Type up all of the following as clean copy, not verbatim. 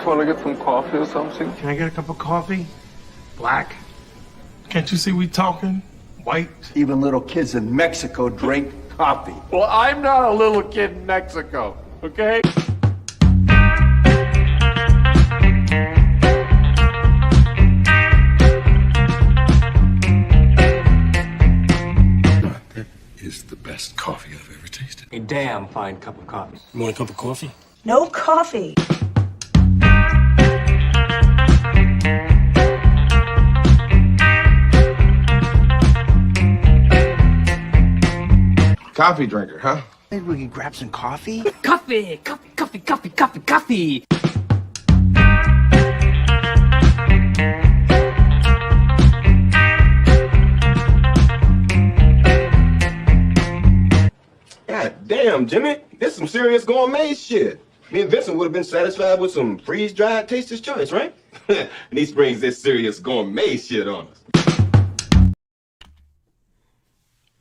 Want to get some coffee or something? Can I get a cup of coffee? Black? Can't you see we talking? White? Even little kids in Mexico drink coffee. Well, I'm not a little kid in Mexico, okay? That is the best coffee I've ever tasted. A damn fine cup of coffee. You want a cup of coffee? No coffee. Coffee drinker, huh? Maybe we can grab some coffee? Coffee! Coffee, coffee, coffee, coffee, coffee! God damn, Jimmy. This is some serious gourmet shit. Me and Vincent would have been satisfied with some freeze-dried Taster's Choice, right? And he springs this serious gourmet shit on us.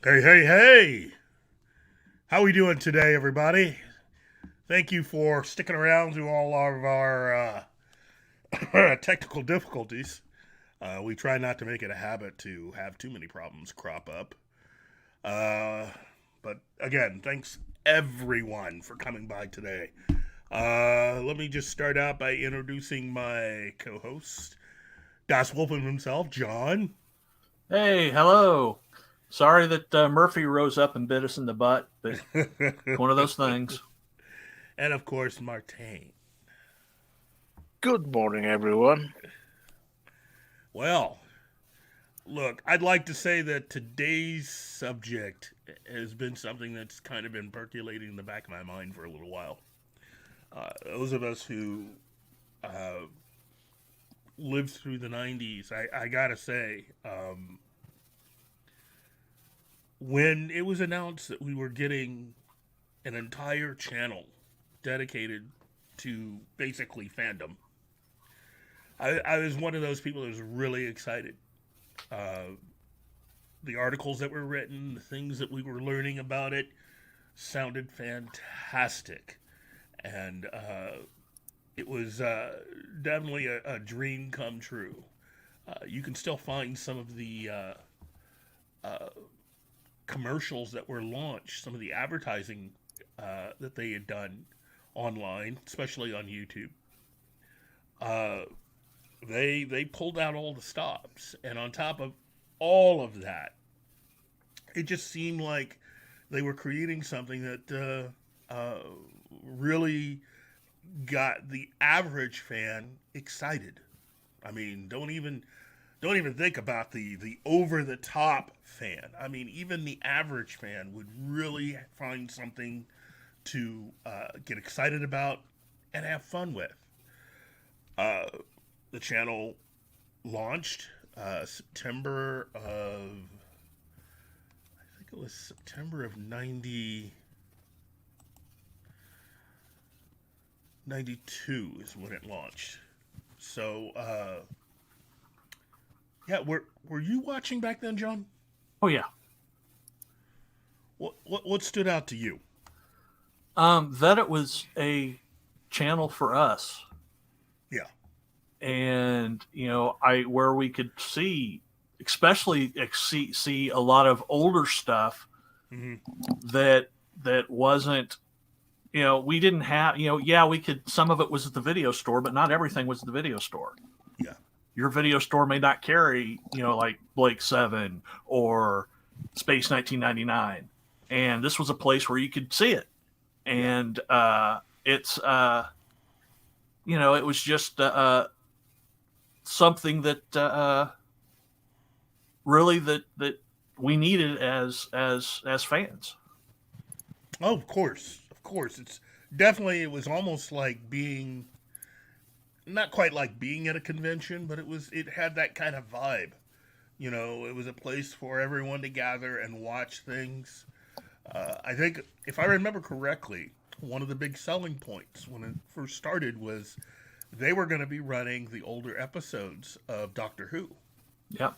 Hey. How we doing today, everybody? Thank you for sticking around through all of our technical difficulties. We try not to make it a habit to have too many problems crop up. But again, thanks everyone for coming by today. Let me just start out by introducing my co-host, Das Wolfman himself, John. Hey, hello. Sorry that Murphy rose up and bit us in the butt, but one of those things. And of course, Martin. Good morning, everyone. Well, look, I'd like to say that today's subject has been something that's kind of been percolating in the back of my mind for a little while. Those of us who lived through the 90s, I gotta say, when it was announced that we were getting an entire channel dedicated to basically fandom, I was one of those people that was really excited. The articles that were written, the things that we were learning about it, sounded fantastic. And it was definitely a dream come true. You can still find some of the commercials that were launched, some of the advertising that they had done online, especially on YouTube. They pulled out all the stops, and on top of all of that, it just seemed like they were creating something that really got the average fan excited. I mean, don't even think about the over the top fan. I mean, even the average fan would really find something to get excited about and have fun with. The channel launched September of 92 is when it launched. So, yeah, were you watching back then, John? Oh, yeah. What stood out to you? That it was a channel for us. Yeah. And, where we could see, especially see a lot of older stuff that wasn't, we didn't have, we could, some of it was at the video store, but not everything was at the video store. Yeah. Your video store may not carry, like Blake 7 or Space 1999. And this was a place where you could see it. And it's, it was just something that really that we needed as fans. Oh, of course. It's definitely, it was almost like being, not quite like being at a convention, but it had that kind of vibe. It was a place for everyone to gather and watch things. I think, if I remember correctly, one of the big selling points when it first started was they were going to be running the older episodes of Doctor Who. Yep.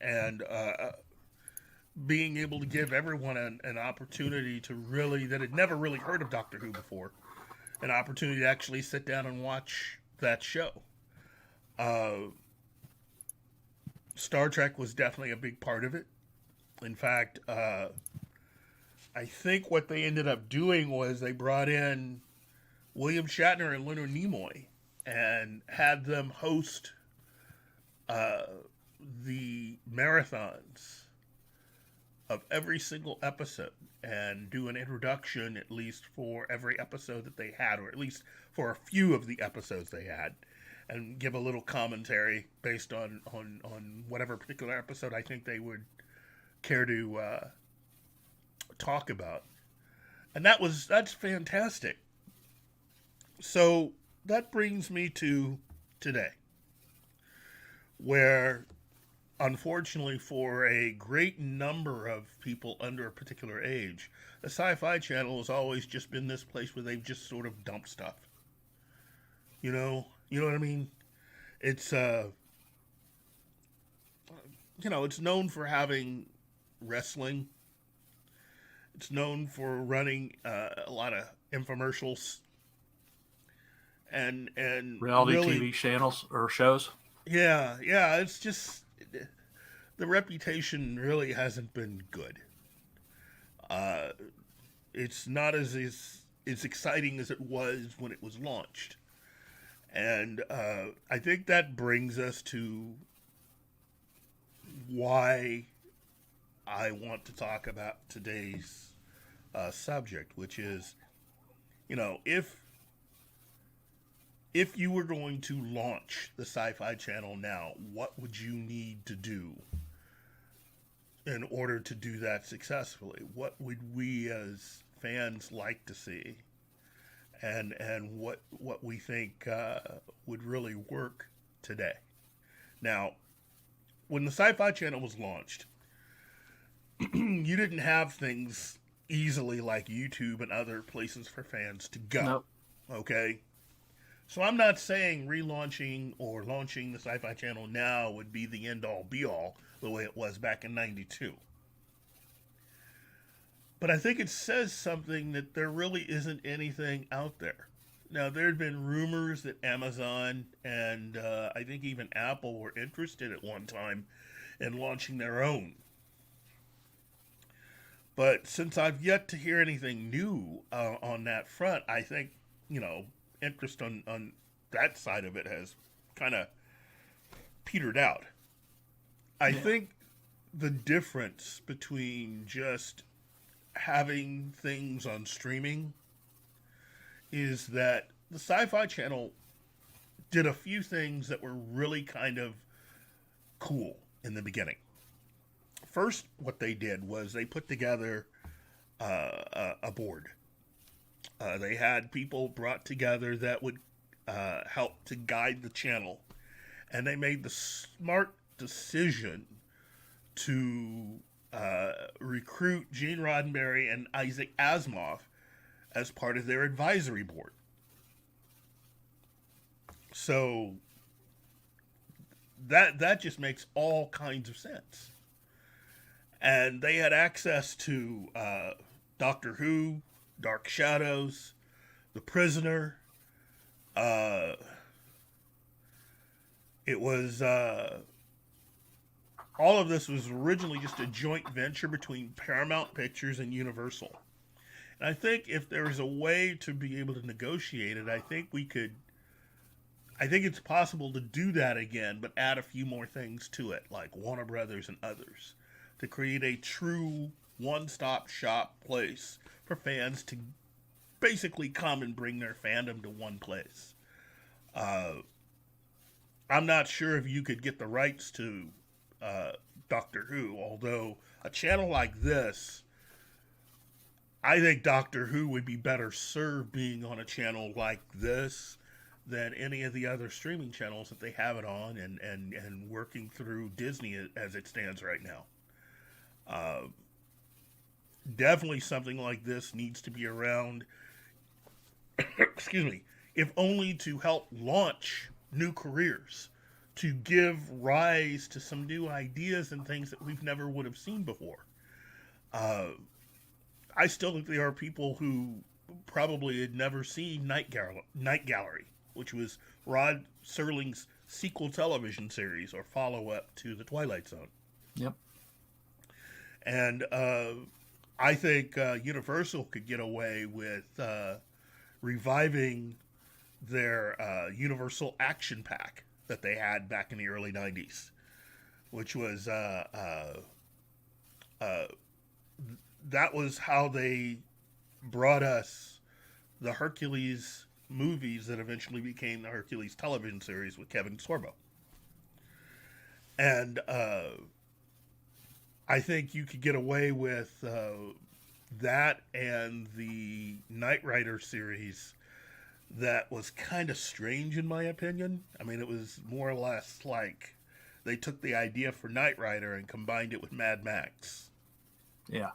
And being able to give everyone an opportunity to really, that had never really heard of Doctor Who before, an opportunity to actually sit down and watch that show. Star Trek was definitely a big part of it. In fact, I think what they ended up doing was they brought in William Shatner and Leonard Nimoy and had them host the marathons of every single episode and do an introduction at least for every episode that they had, or at least for a few of the episodes they had, and give a little commentary based on whatever particular episode I think they would care to talk about. And that's fantastic. So that brings me to today, where unfortunately for a great number of people under a particular age, the Sci-Fi Channel has always just been this place where they've just sort of dumped stuff. You know what I mean? It's it's known for having wrestling. It's known for running a lot of infomercials and reality really, TV channels or shows. Yeah, it's just the reputation really hasn't been good. It's not as exciting as it was when it was launched. And I think that brings us to why I want to talk about today's subject, which is, if you were going to launch the Sci-Fi Channel now, what would you need to do in order to do that successfully? What would we as fans like to see? And what we think would really work today. Now, when the Sci-Fi Channel was launched, you didn't have things easily like YouTube and other places for fans to go. Nope. Okay? So I'm not saying relaunching or launching the Sci-Fi Channel now would be the end-all, be-all the way it was back in '92. But I think it says something that there really isn't anything out there. Now, there had been rumors that Amazon and I think even Apple were interested at one time in launching their own. But since I've yet to hear anything new on that front, I think, interest on that side of it has kind of petered out. I think the difference between just having things on streaming is that the Sci-Fi Channel did a few things that were really kind of cool in the beginning. First, what they did was they put together a board. They had people brought together that would help to guide the channel. And they made the smart decision to recruit Gene Roddenberry and Isaac Asimov as part of their advisory board. So that just makes all kinds of sense. And they had access to Doctor Who, Dark Shadows, The Prisoner. It was all of this was originally just a joint venture between Paramount Pictures and Universal. And I think if there was a way to be able to negotiate it, I think it's possible to do that again, but add a few more things to it, like Warner Brothers and others, to create a true one-stop shop place for fans to basically come and bring their fandom to one place. I'm not sure if you could get the rights to Doctor Who, although a channel like this, I think Doctor Who would be better served being on a channel like this than any of the other streaming channels that they have it on and working through Disney as it stands right now. Definitely something like this needs to be around, excuse me, if only to help launch new careers, to give rise to some new ideas and things that we've never would have seen before. I still think there are people who probably had never seen Night Gallery, which was Rod Serling's sequel television series or follow-up to The Twilight Zone. Yep. And I think Universal could get away with reviving their Universal Action Pack that they had back in the early 90s, which was that was how they brought us the Hercules movies that eventually became the Hercules television series with Kevin Sorbo. And I think you could get away with that and the Knight Rider series that was kind of strange in my opinion. I mean, it was more or less like they took the idea for Knight Rider and combined it with Mad Max. Yeah.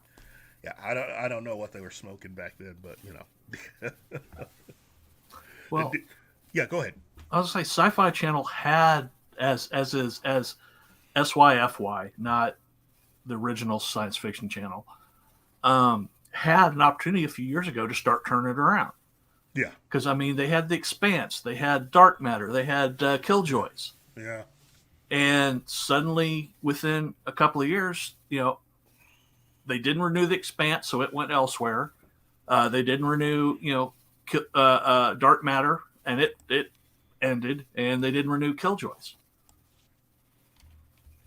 Yeah, I don't know what they were smoking back then, but you know. Well, yeah, go ahead. I was gonna say Sci-Fi Channel had as SYFY, not the original science fiction channel, had an opportunity a few years ago to start turning it around. Yeah. Because I mean, they had The Expanse, they had Dark Matter, they had Killjoys. Yeah. And suddenly, within a couple of years, you know, they didn't renew The Expanse, so it went elsewhere. They didn't renew, you know, Dark Matter, and it ended, and they didn't renew Killjoys.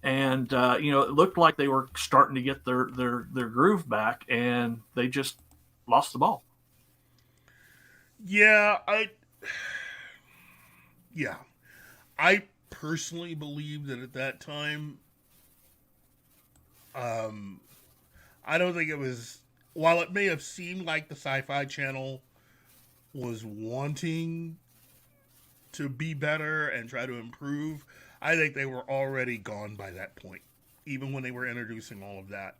And you know, it looked like they were starting to get their groove back, and they just lost the ball. Yeah, I personally believe that at that time, I don't think it was, while it may have seemed like the Sci-Fi Channel was wanting to be better and try to improve, I think they were already gone by that point, even when they were introducing all of that.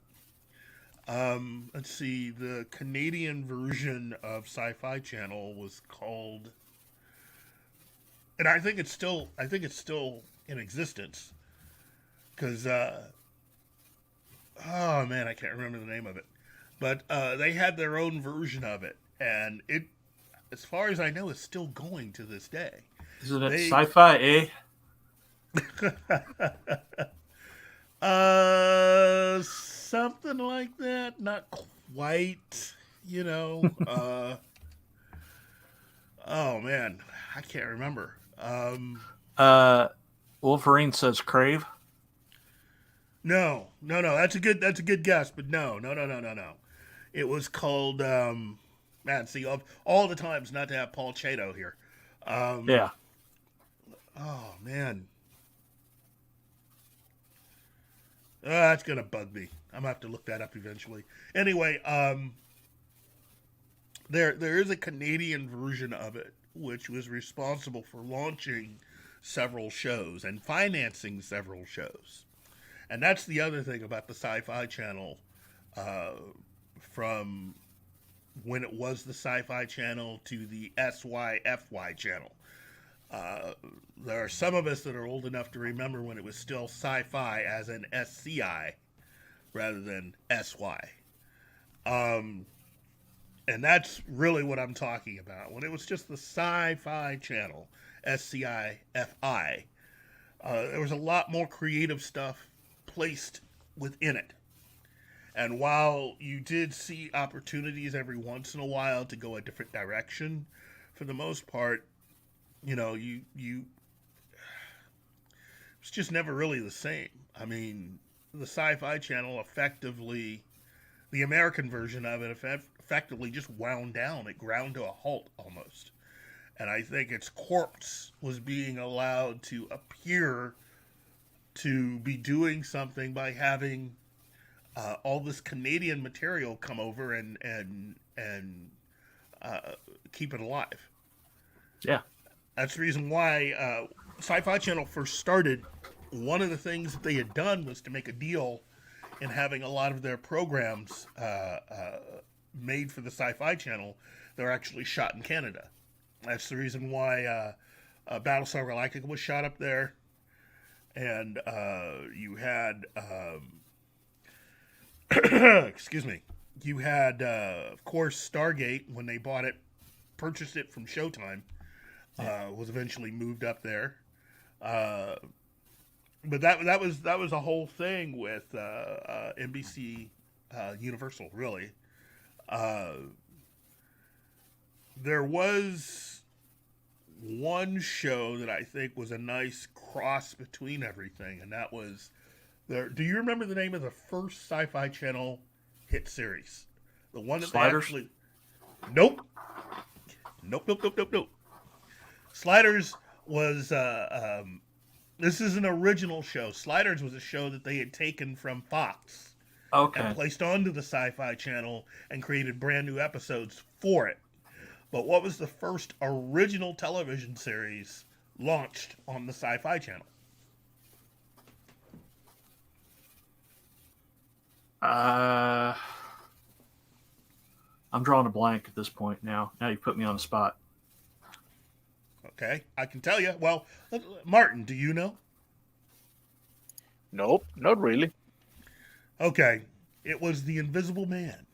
Let's see, the Canadian version of Sci-Fi Channel was called, and I think it's still in existence, because oh man, I can't remember the name of it, but they had their own version of it, and it, as far as I know, is still going to this day. Isn't it Sci-Fi, eh? Something like that. Not quite, you know. Oh man, I can't remember. Wolverine says Crave. No. That's a good guess, but no. It was called. Man, see, of all the times not to have Paul Chato here. Yeah. Oh man. That's gonna bug me. I'm gonna have to look that up eventually. Anyway, there is a Canadian version of it, which was responsible for launching several shows and financing several shows. And that's the other thing about the Sci-Fi Channel, from when it was the Sci-Fi Channel to the SYFY Channel. There are some of us that are old enough to remember when it was still Sci-Fi as in SCI rather than SY. And that's really what I'm talking about. When it was just the Sci-Fi Channel, SCI-FI, there was a lot more creative stuff placed within it. And while you did see opportunities every once in a while to go a different direction, for the most part, you know, it's just never really the same. I mean, the Sci-Fi Channel effectively, the American version of it effectively just wound down. It ground to a halt almost. And I think its corpse was being allowed to appear to be doing something by having all this Canadian material come over and keep it alive. Yeah. That's the reason why Sci-Fi Channel first started. One of the things that they had done was to make a deal in having a lot of their programs made for the Sci-Fi Channel. They're actually shot in Canada. That's the reason why Battlestar Galactica was shot up there. And you had, excuse me, you had, of course, Stargate, when they purchased it from Showtime. was eventually moved up there. But that was a whole thing with NBC Universal, really. There was one show that I think was a nice cross between everything, and that was there. Do you remember the name of the first Sci-Fi Channel hit series? The one that Sliders? they actually. Nope. Sliders was this is an original show. Sliders was a show that they had taken from Fox Okay. and placed onto the Sci-Fi Channel and created brand new episodes for it. But what was the first original television series launched on the Sci-Fi Channel? I'm drawing a blank at this point now. Now you put me on the spot. Okay, I can tell you. Well, Martin, do you know? Nope, not really. Okay, it was The Invisible Man.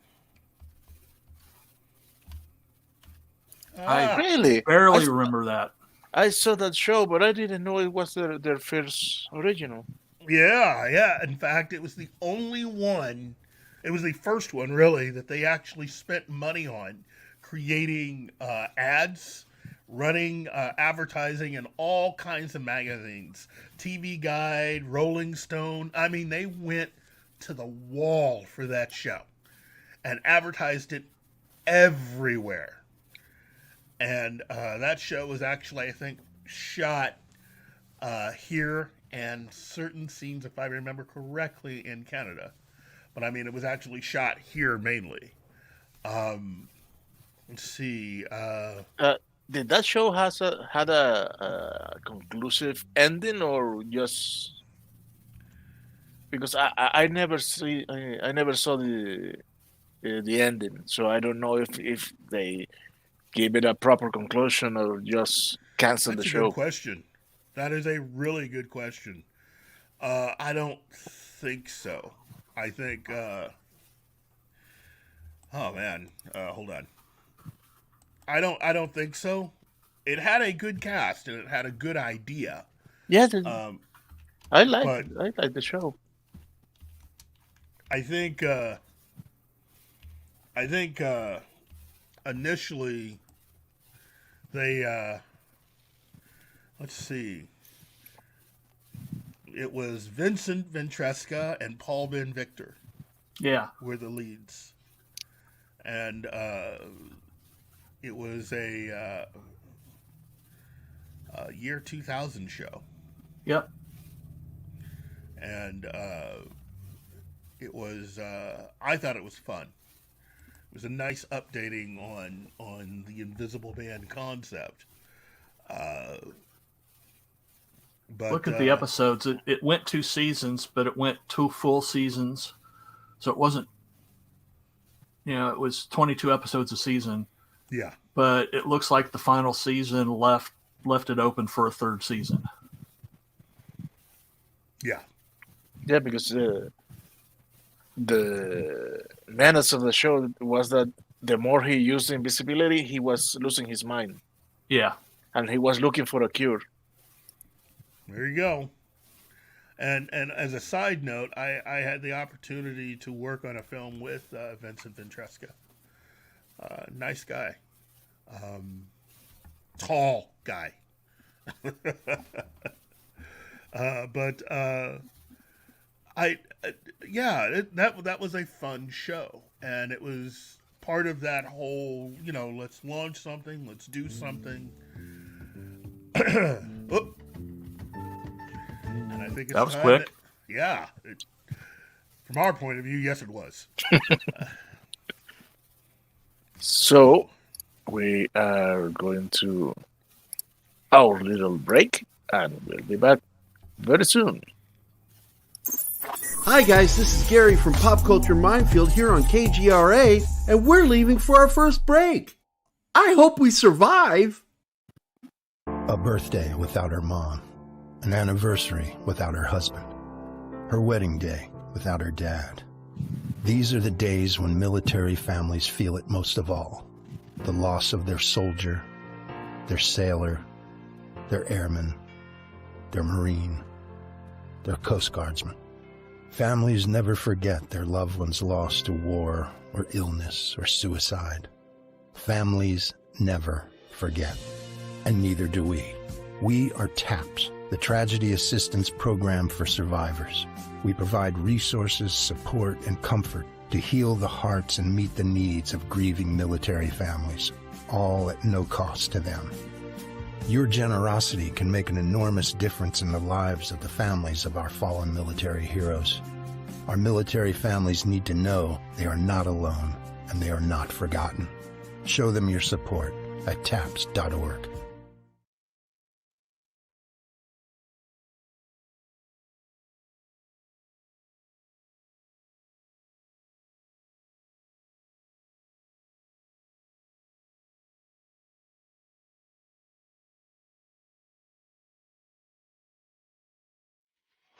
I Really? barely remember that. I saw that show, but I didn't know it was their first original. Yeah. In fact, it was the only one, it was the first one, really, that they actually spent money on creating ads, running advertising in all kinds of magazines. TV Guide, Rolling Stone. I mean, they went to the wall for that show and advertised it everywhere. And that show was actually, I think, shot here and certain scenes, if I remember correctly, in Canada. But I mean, it was actually shot here mainly. Let's see. Did that show had a conclusive ending, or just because I never saw the ending, so I don't know if they gave it a proper conclusion or just canceled That's the a show. good question. That is a really good question. I don't think so. I think. Oh man, hold on. I don't think so. It had a good cast and it had a good idea. Yeah, I but like the show. I think initially they let's see. It was Vincent Ventresca and Paul Ben Victor Yeah. were the leads. And it was a year 2000 show. Yep. And it was I thought it was fun. It was a nice updating on the Invisible Man concept. But Look at the episodes. It went 2 seasons, but it went 2 full seasons. So it wasn't, it was 22 episodes a season. Yeah. But it looks like the final season left it open for a 3rd season. Yeah. Yeah, because the menace of the show was that the more he used invisibility, he was losing his mind. Yeah. And he was looking for a cure. There you go. And as a side note, I had the opportunity to work on a film with Vincent Ventresca. Nice guy. Tall guy. That was a fun show. And it was part of that whole, let's launch something, let's do something. Oh. And I think it's that was time quick. From our point of view, yes, it was. So we are going to our little break, and we'll be back very soon. Hi guys, this is Gary from Pop Culture Minefield here on KGRA, and we're leaving for our first break. I hope we survive. A birthday without her mom. An anniversary without her husband. Her wedding day without her dad. These are the days when military families feel it most of all. The loss of their soldier, their sailor, They're airmen. They're Marine. They're Coast Guardsmen. Families never forget their loved ones lost to war or illness or suicide. Families never forget. And neither do we. We are TAPS, the Tragedy Assistance Program for Survivors. We provide resources, support, and comfort to heal the hearts and meet the needs of grieving military families, all at no cost to them. Your generosity can make an enormous difference in the lives of the families of our fallen military heroes. Our military families need to know they are not alone and they are not forgotten. Show them your support at taps.org.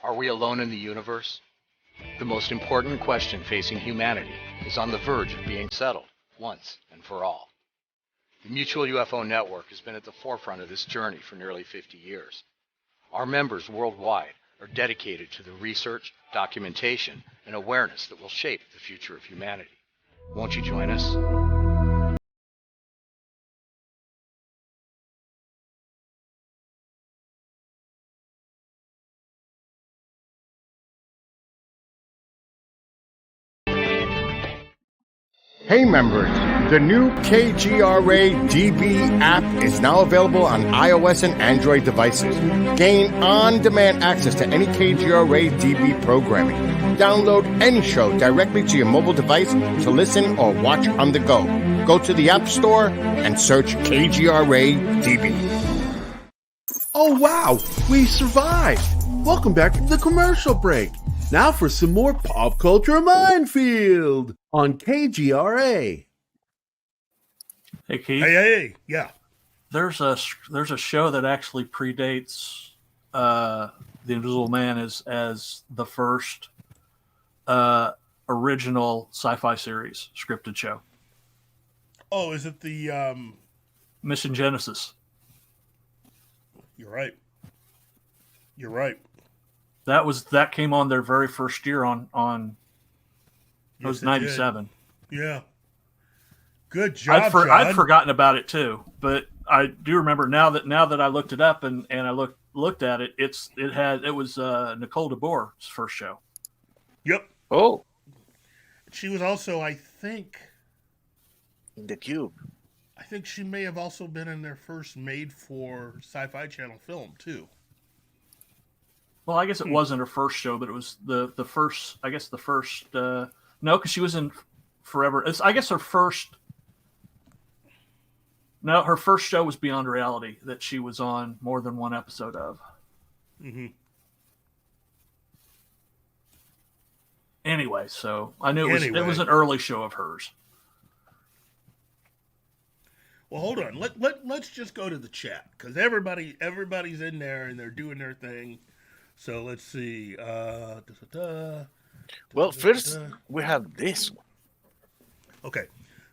Are we alone in the universe? The most important question facing humanity is on the verge of being settled, once and for all. The Mutual UFO Network has been at the forefront of this journey for nearly 50 years. Our members worldwide are dedicated to the research, documentation, and awareness that will shape the future of humanity. Won't you join us? Hey members, the new KGRA DB app is now available on iOS and Android devices. Gain on-demand access to any KGRA DB programming. Download any show directly to your mobile device to listen or watch on the go. Go to the App Store and search KGRA DB. Oh wow, we survived! Welcome back from the commercial break. Now for some more Pop Culture Minefield on KGRA. Hey, Keith. Hey, yeah. There's a show that actually predates The Invisible Man as the first original sci-fi series scripted show. Oh, is it the Mission Genesis? You're right. That came on their very first year on it was 97. Yeah. Good job, I'd forgotten about it too, but I do remember now that I looked it up and I looked at it. It was Nicole DeBoer's first show. Yep. Oh, she was also, I think, in the Cube. I think she may have also been in their first made-for Sci-Fi Channel film too. Well, I guess it wasn't her first show, but it was the first. I guess the first. No, because she was in Forever. I guess her first. No, her first show was Beyond Reality that she was on more than one episode of. Mm-hmm. Anyway, so I knew it was an early show of hers. Well, hold on. Let's just go to the chat because everybody's in there and they're doing their thing. So let's see. Well, first we have this one. Okay.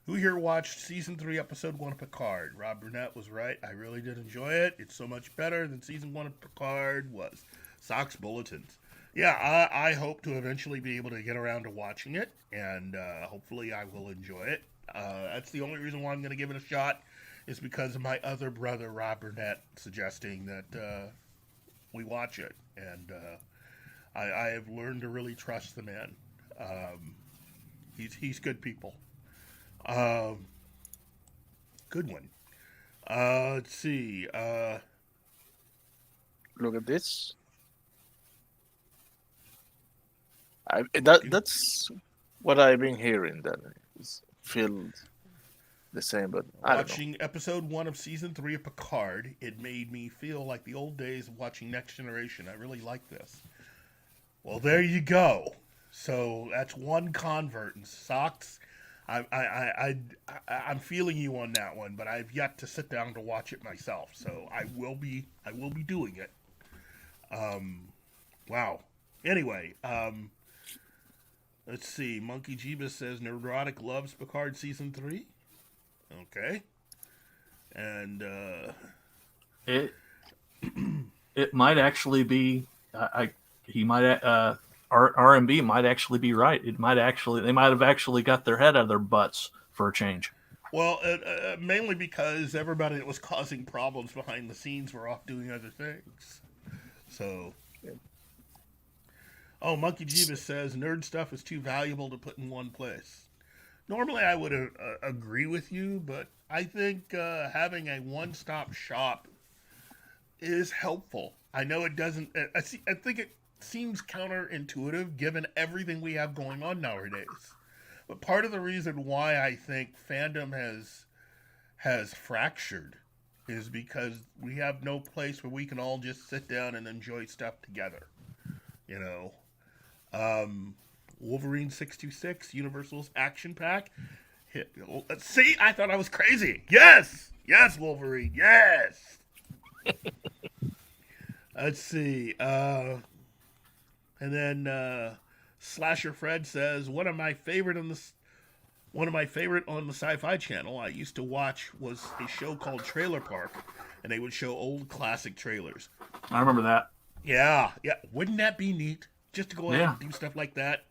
Who here watched season 3, episode 1 of Picard? Rob Burnett was right. I really did enjoy it. It's so much better than season 1 of Picard was. Sox Bulletins. Yeah, I hope to eventually be able to get around to watching it, and hopefully I will enjoy it. That's the only reason why I'm going to give it a shot is because of my other brother, Rob Burnett, suggesting that we watch it. And I have learned to really trust the man. He's good people. Good one. Let's see. Look at this. That's what I've been hearing. That feels the same, but I don't know. Watching episode 1 of season 3 of Picard, it made me feel like the old days of watching Next Generation. I really like this. Well, there you go. So that's one convert. And Socks, I'm feeling you on that one, but I've yet to sit down to watch it myself. So I will be doing it. Wow. Anyway, let's see. Monkey Jeebus says Neurotic loves Picard season 3. Okay. And it might actually be. He might. RMB might actually be right. They might have actually got their head out of their butts for a change. Well, mainly because everybody that was causing problems behind the scenes were off doing other things. So, Monkey Jeebus says nerd stuff is too valuable to put in one place. Normally, I would agree with you, but I think having a one-stop shop is helpful. I know it doesn't. I think it seems counterintuitive given everything we have going on nowadays. But part of the reason why I think fandom has fractured is because we have no place where we can all just sit down and enjoy stuff together. You know, Wolverine 626, Universal's Action Pack. See, I thought I was crazy. Yes, Wolverine, yes. Let's see. And then Slasher Fred says one of my favorite on the Sci-Fi Channel I used to watch was a show called Trailer Park, and they would show old classic trailers. I remember that. Yeah. Wouldn't that be neat? Just to go ahead and do stuff like that.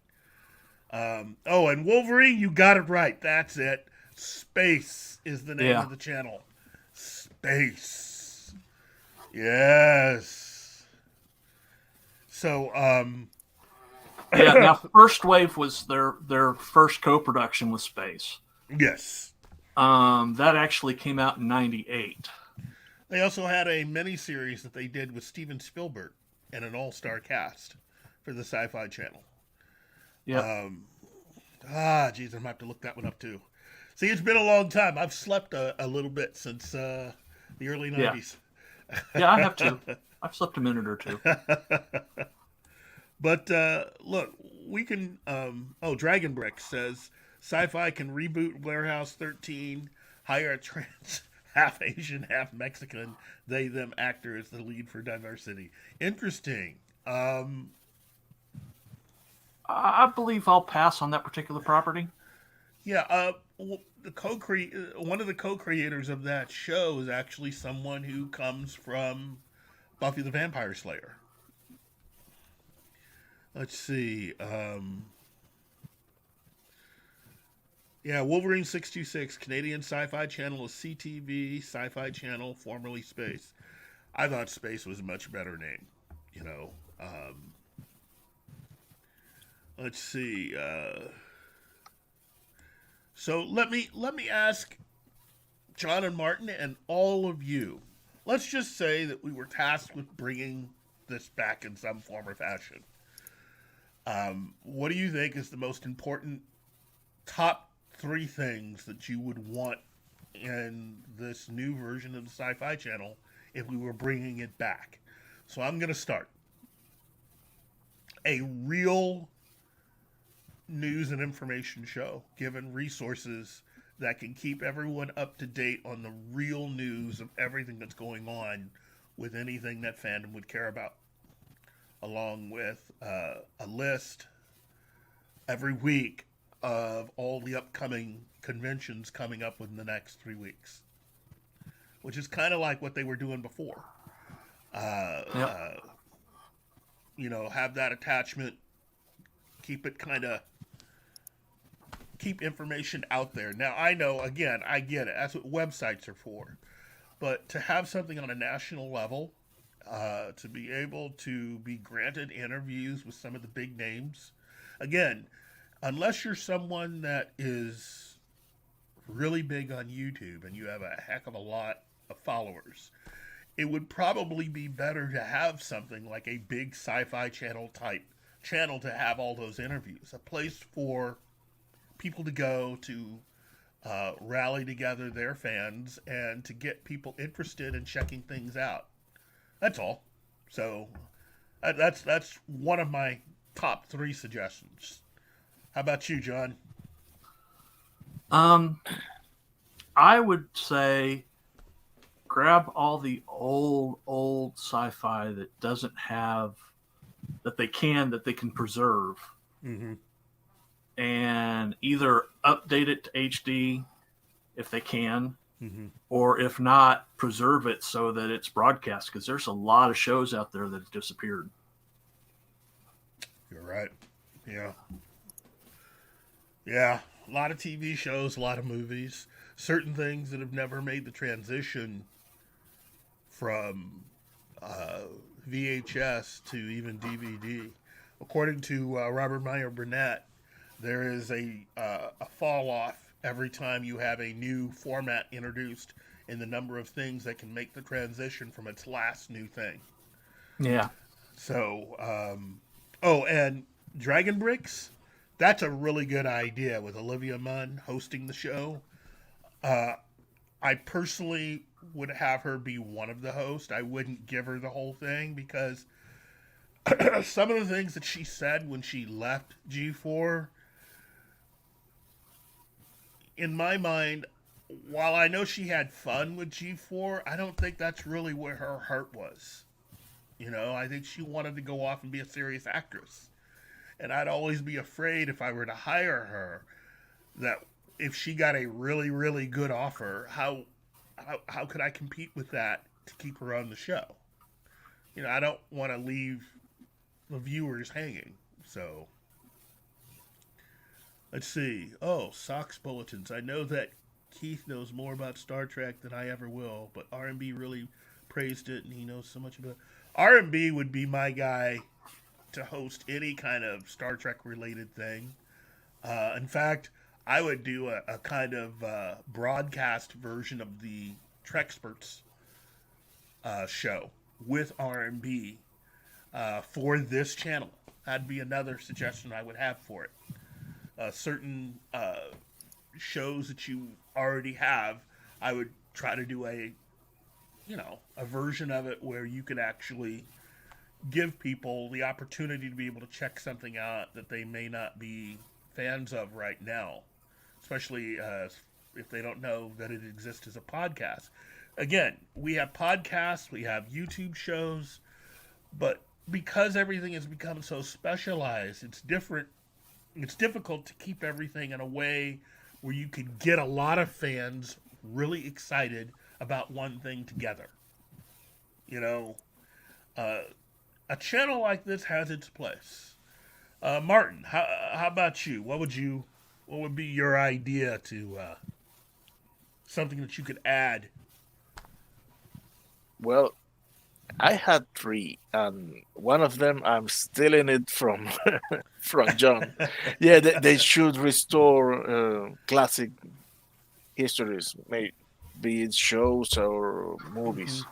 And Wolverine, you got it right. That's it. Space is the name of the channel. Space. Yes. So, now First Wave was their first co-production with Space. Yes. That actually came out in '98. They also had a miniseries that they did with Steven Spielberg and an all-star cast for the Sci-Fi Channel. Yeah. Geez, I'm gonna have to look that one up too. See, it's been a long time. I've slept a little bit since the early '90s. Yeah, I have too. I've slept a minute or two. But look, we can. Dragon Brick says Sci-Fi can reboot Warehouse 13, hire a trans, half Asian, half Mexican, they/them actor as the lead for diversity. Interesting. I believe I'll pass on that particular property. Yeah. One of the co-creators of that show is actually someone who comes from Buffy the Vampire Slayer. Let's see. Wolverine 626, Canadian Sci-Fi Channel is CTV, Sci-Fi Channel, formerly Space. I thought Space was a much better name, you know. Let's see. So let me ask John and Martin and all of you. Let's just say that we were tasked with bringing this back in some form or fashion. What do you think is the most important top 3 things that you would want in this new version of the Sci-Fi Channel if we were bringing it back? So I'm going to start. A real news and information show, given resources that can keep everyone up to date on the real news of everything that's going on with anything that fandom would care about, along with a list every week of all the upcoming conventions coming up within the next 3 weeks, which is kind of like what they were doing before. Have that attachment, keep information out there. Now, I know, again, I get it. That's what websites are for. But to have something on a national level, to be able to be granted interviews with some of the big names, again, unless you're someone that is really big on YouTube and you have a heck of a lot of followers, it would probably be better to have something like a big Sci-Fi Channel type channel to have all those interviews, a place for people to go to rally together their fans and to get people interested in checking things out. That's all. So that's one of my top 3 suggestions. How about you, John? I would say grab all the old sci-fi that doesn't have that they can preserve, and either update it to HD if they can, or if not, preserve it so that it's broadcast, because there's a lot of shows out there that have disappeared. You're right. Yeah. Yeah. A lot of TV shows, a lot of movies, certain things that have never made the transition from VHS to even DVD. According to Robert Meyer Burnett, there is a fall off every time you have a new format introduced in the number of things that can make the transition from its last new thing. Yeah. So, and Dragon Bricks, that's a really good idea with Olivia Munn hosting the show. I personally would have her be one of the hosts. I wouldn't give her the whole thing because some of the things that she said when she left G4, in my mind, while I know she had fun with G4, I don't think that's really where her heart was. You know, I think she wanted to go off and be a serious actress. And I'd always be afraid if I were to hire her that if she got a really, really good offer, how could I compete with that to keep her on the show? You know, I don't want to leave the viewers hanging. So, let's see. Oh, Socks Bulletins. I know that Keith knows more about Star Trek than I ever will, but R&B really praised it, and he knows so much about it. R&B would be my guy to host any kind of Star Trek related thing. In fact, I would do a kind of broadcast version of the Treksperts show with R&B for this channel. That'd be another suggestion I would have for it. Certain shows that you already have, I would try to do a version of it where you could actually give people the opportunity to be able to check something out that they may not be fans of right now, especially if they don't know that it exists as a podcast. Again, we have podcasts, we have YouTube shows, but because everything has become so specialized, it's difficult to keep everything in a way where you could get a lot of fans really excited about one thing together. You know, a channel like this has its place. Martin, how about you? What would be your idea to something that you could add? Well, I had three, and one of them I'm stealing it from from John. Yeah, they should restore classic histories, be it shows or movies.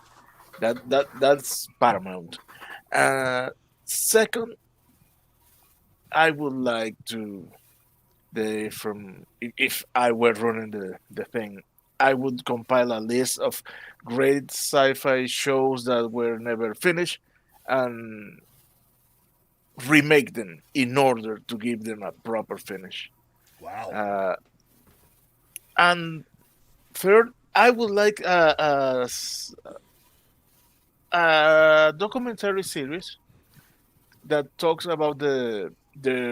That's paramount. Second, I would like to if I were running the thing, I would compile a list of great sci-fi shows that were never finished and remake them in order to give them a proper finish. Wow. And third, I would like a documentary series that talks about the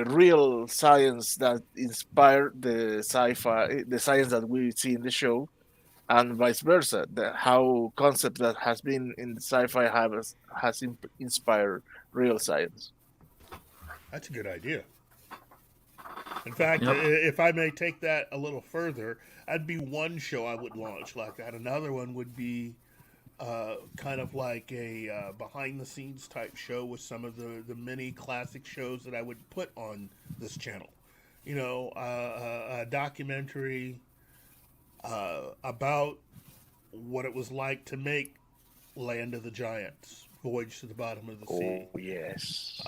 real science that inspired the sci-fi, the science that we see in the show, and vice versa. How concept that has been in sci-fi has inspired real science. That's a good idea. In fact, Yep. if I may take that a little further, that'd be one show I would launch like that. Another one would be kind of like a behind-the-scenes type show with some of the many classic shows that I would put on this channel. You know, a documentary about what it was like to make Land of the Giants, Voyage to the Bottom of the Sea. Oh, yes.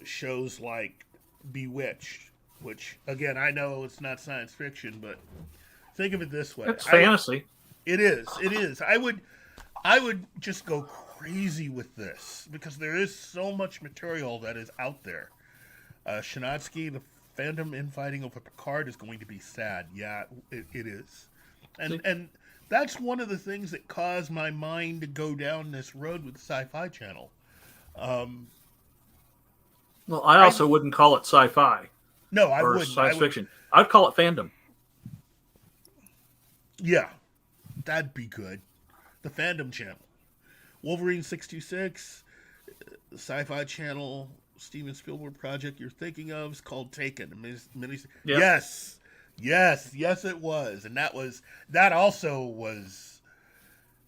Shows like Bewitched, which, again, I know it's not science fiction, but think of it this way. It's fantasy. It is. I would just go crazy with this because there is so much material that is out there. Shanatsky, the fandom infighting over Picard is going to be sad. Yeah, it is. And that's one of the things that caused my mind to go down this road with the Sci-Fi Channel. Well, I also wouldn't call it sci-fi. No, I or wouldn't. Science fiction. I'd call it fandom. Yeah. That'd be good. The Fandom Channel. Wolverine 626, Sci-Fi Channel, Steven Spielberg project you're thinking of is called Taken. Yep. Yes, it was. And that also was,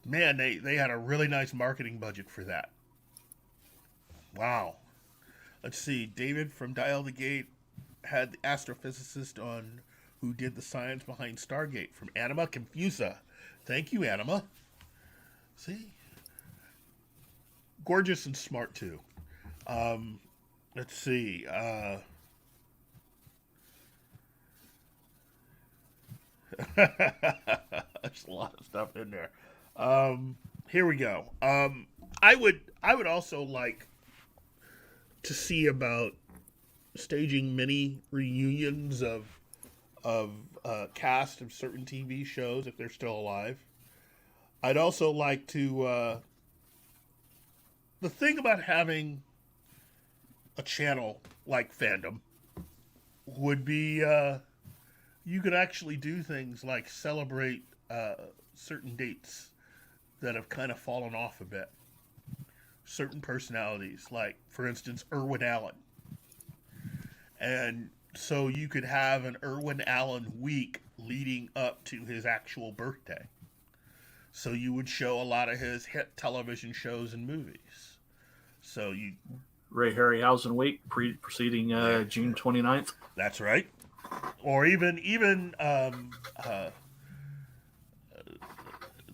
man, they had a really nice marketing budget for that. Wow. Let's see. David from Dial the Gate had the astrophysicist on who did the science behind Stargate from Anima Confusa. Thank you, Anima. See? Gorgeous and smart, too. Let's see. There's a lot of stuff in there. Here we go. I would also like to see about staging mini reunions of cast of certain TV shows if they're still alive. I'd also like to. The thing about having a channel like Fandom would be you could actually do things like celebrate certain dates that have kind of fallen off a bit. Certain personalities, like, for instance, Irwin Allen. And so you could have an Irwin Allen week leading up to his actual birthday. So you would show a lot of his hit television shows and movies. So you... Ray Harryhausen week preceding June 29th. That's right. Or even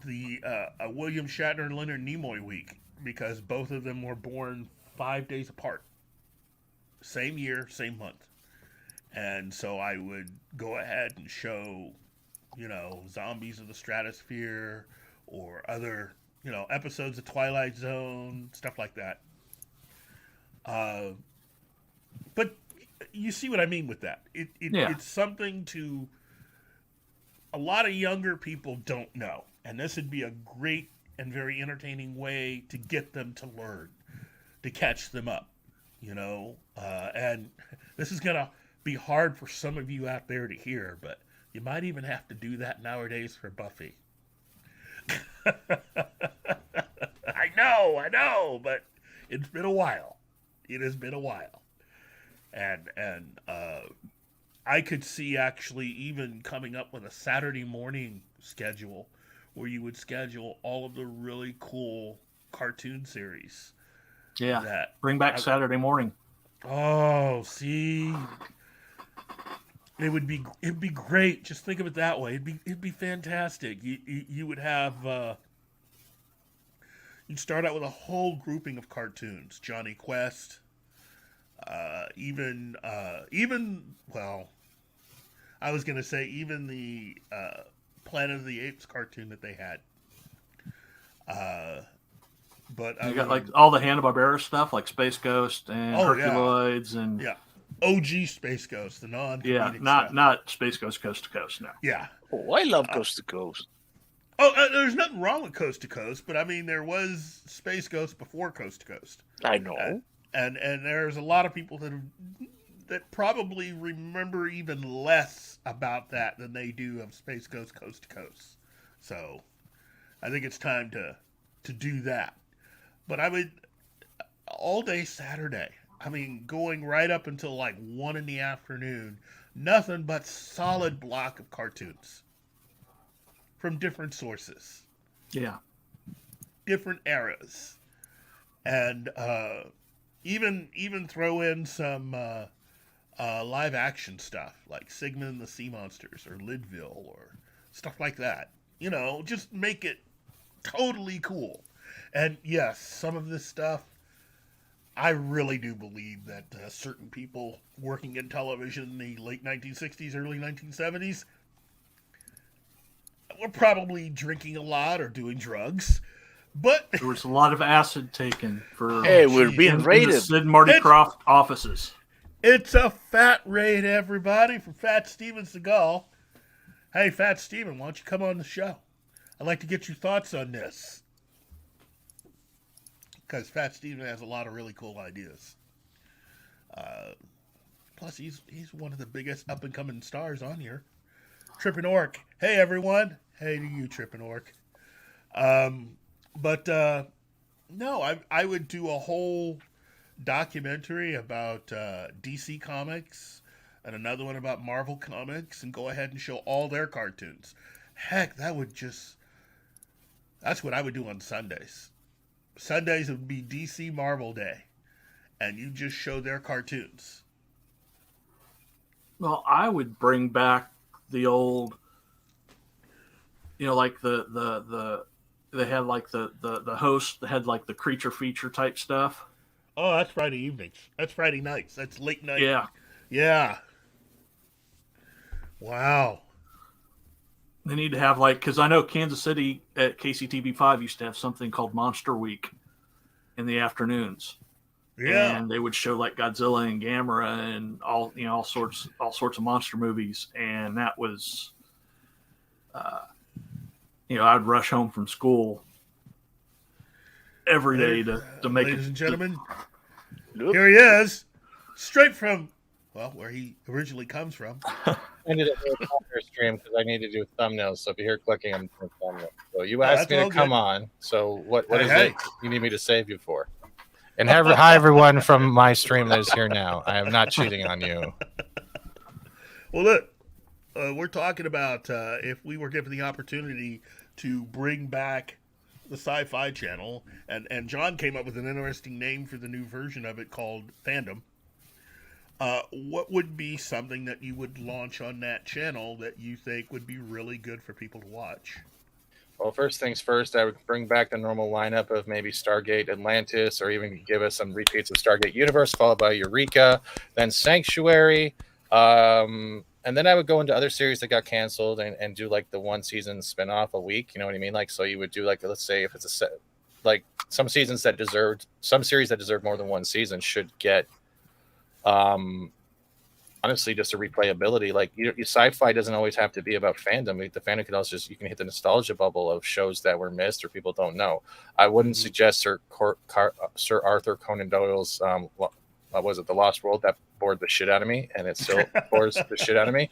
the William Shatner and Leonard Nimoy week, because both of them were born 5 days apart. Same year, same month. And so I would go ahead and show, Zombies of the Stratosphere or other, episodes of Twilight Zone, stuff like that. But you see what I mean with that. It's something to a lot of younger people don't know. And this would be a great and very entertaining way to get them to learn, to catch them up, and this is going to be hard for some of you out there to hear, but you might even have to do that nowadays for Buffy. I know, but it's been a while. It has been a while. And I could see actually even coming up with a Saturday morning schedule where you would schedule all of the really cool cartoon series. Yeah, bring back Saturday morning. Oh, see, it'd be great. Just think of it that way. It'd be fantastic. You would have you'd start out with a whole grouping of cartoons. Johnny Quest, even well, I was gonna say even the Planet of the Apes cartoon that they had. But you got like all the Hanna-Barbera stuff, like Space Ghost and Herculoids and OG Space Ghost, the non-comedic not stuff. Space Ghost Coast to Coast. No. Yeah. Oh, I love Coast to Coast. There's nothing wrong with Coast to Coast, but I mean there was Space Ghost before Coast to Coast. I know. And there's a lot of people that probably remember even less about that than they do of Space Ghost Coast to Coast. So I think it's time to do that. But I would, all day Saturday, I mean, going right up until like 1 in the afternoon, nothing but solid block of cartoons from different sources. Yeah. Different eras. And even throw in some live action stuff like Sigmund and the Sea Monsters or Lidville or stuff like that. Just make it totally cool. And yes, some of this stuff, I really do believe that certain people working in television in the late 1960s, early 1970s, were probably drinking a lot or doing drugs. But there was a lot of acid taken for we're being raided. The Sid and Marty Krofft offices. It's a fat raid, everybody, from Fat Steven Seagal. Hey, Fat Steven, why don't you come on the show? I'd like to get your thoughts on this. Because Fat Steven has a lot of really cool ideas. Plus, he's one of the biggest up-and-coming stars on here. Trippin' Orc. Hey, everyone. Hey to you, Trippin' Orc. But no, I would do a whole documentary about DC Comics and another one about Marvel Comics and go ahead and show all their cartoons. Heck, that's what I would do on Sundays. Sundays would be DC Marvel Day, and you just show their cartoons. Well, I would bring back the old, like they had like the host had like the creature feature type stuff. Oh, that's Friday evenings. That's Friday nights. That's late night. Yeah. Yeah. Wow. They need to have because I know Kansas City at KCTV5 used to have something called Monster Week in the afternoons. Yeah. And they would show like Godzilla and Gamera and all sorts of monster movies. And that was, I'd rush home from school every day to make Ladies it. and gentlemen, here he is, straight from, where he originally comes from. I ended up doing a stream because I need to do thumbnails. So if you hear clicking, I'm doing thumbnails. So you asked me to come on. So what is it you need me to save you for? And hi everyone from my stream that is here now. I am not cheating on you. Well, look, we're talking about if we were given the opportunity to bring back the Sci-Fi channel, and John came up with an interesting name for the new version of it called Fandom. What would be something that you would launch on that channel that you think would be really good for people to watch? Well, first things first, I would bring back the normal lineup of maybe Stargate Atlantis, or even give us some repeats of Stargate Universe, followed by Eureka, then Sanctuary, and then I would go into other series that got canceled and do like the one season spinoff a week. You know what I mean? Like, so you would do like, let's say if it's a set, like some series that deserve more than one season should get, honestly, just a replayability. Like sci-fi doesn't always have to be about fandom. The fandom can also you can hit the nostalgia bubble of shows that were missed or people don't know. I wouldn't suggest Sir Arthur Conan Doyle's what was it, The Lost World? That bored the shit out of me, and it still bores the shit out of me.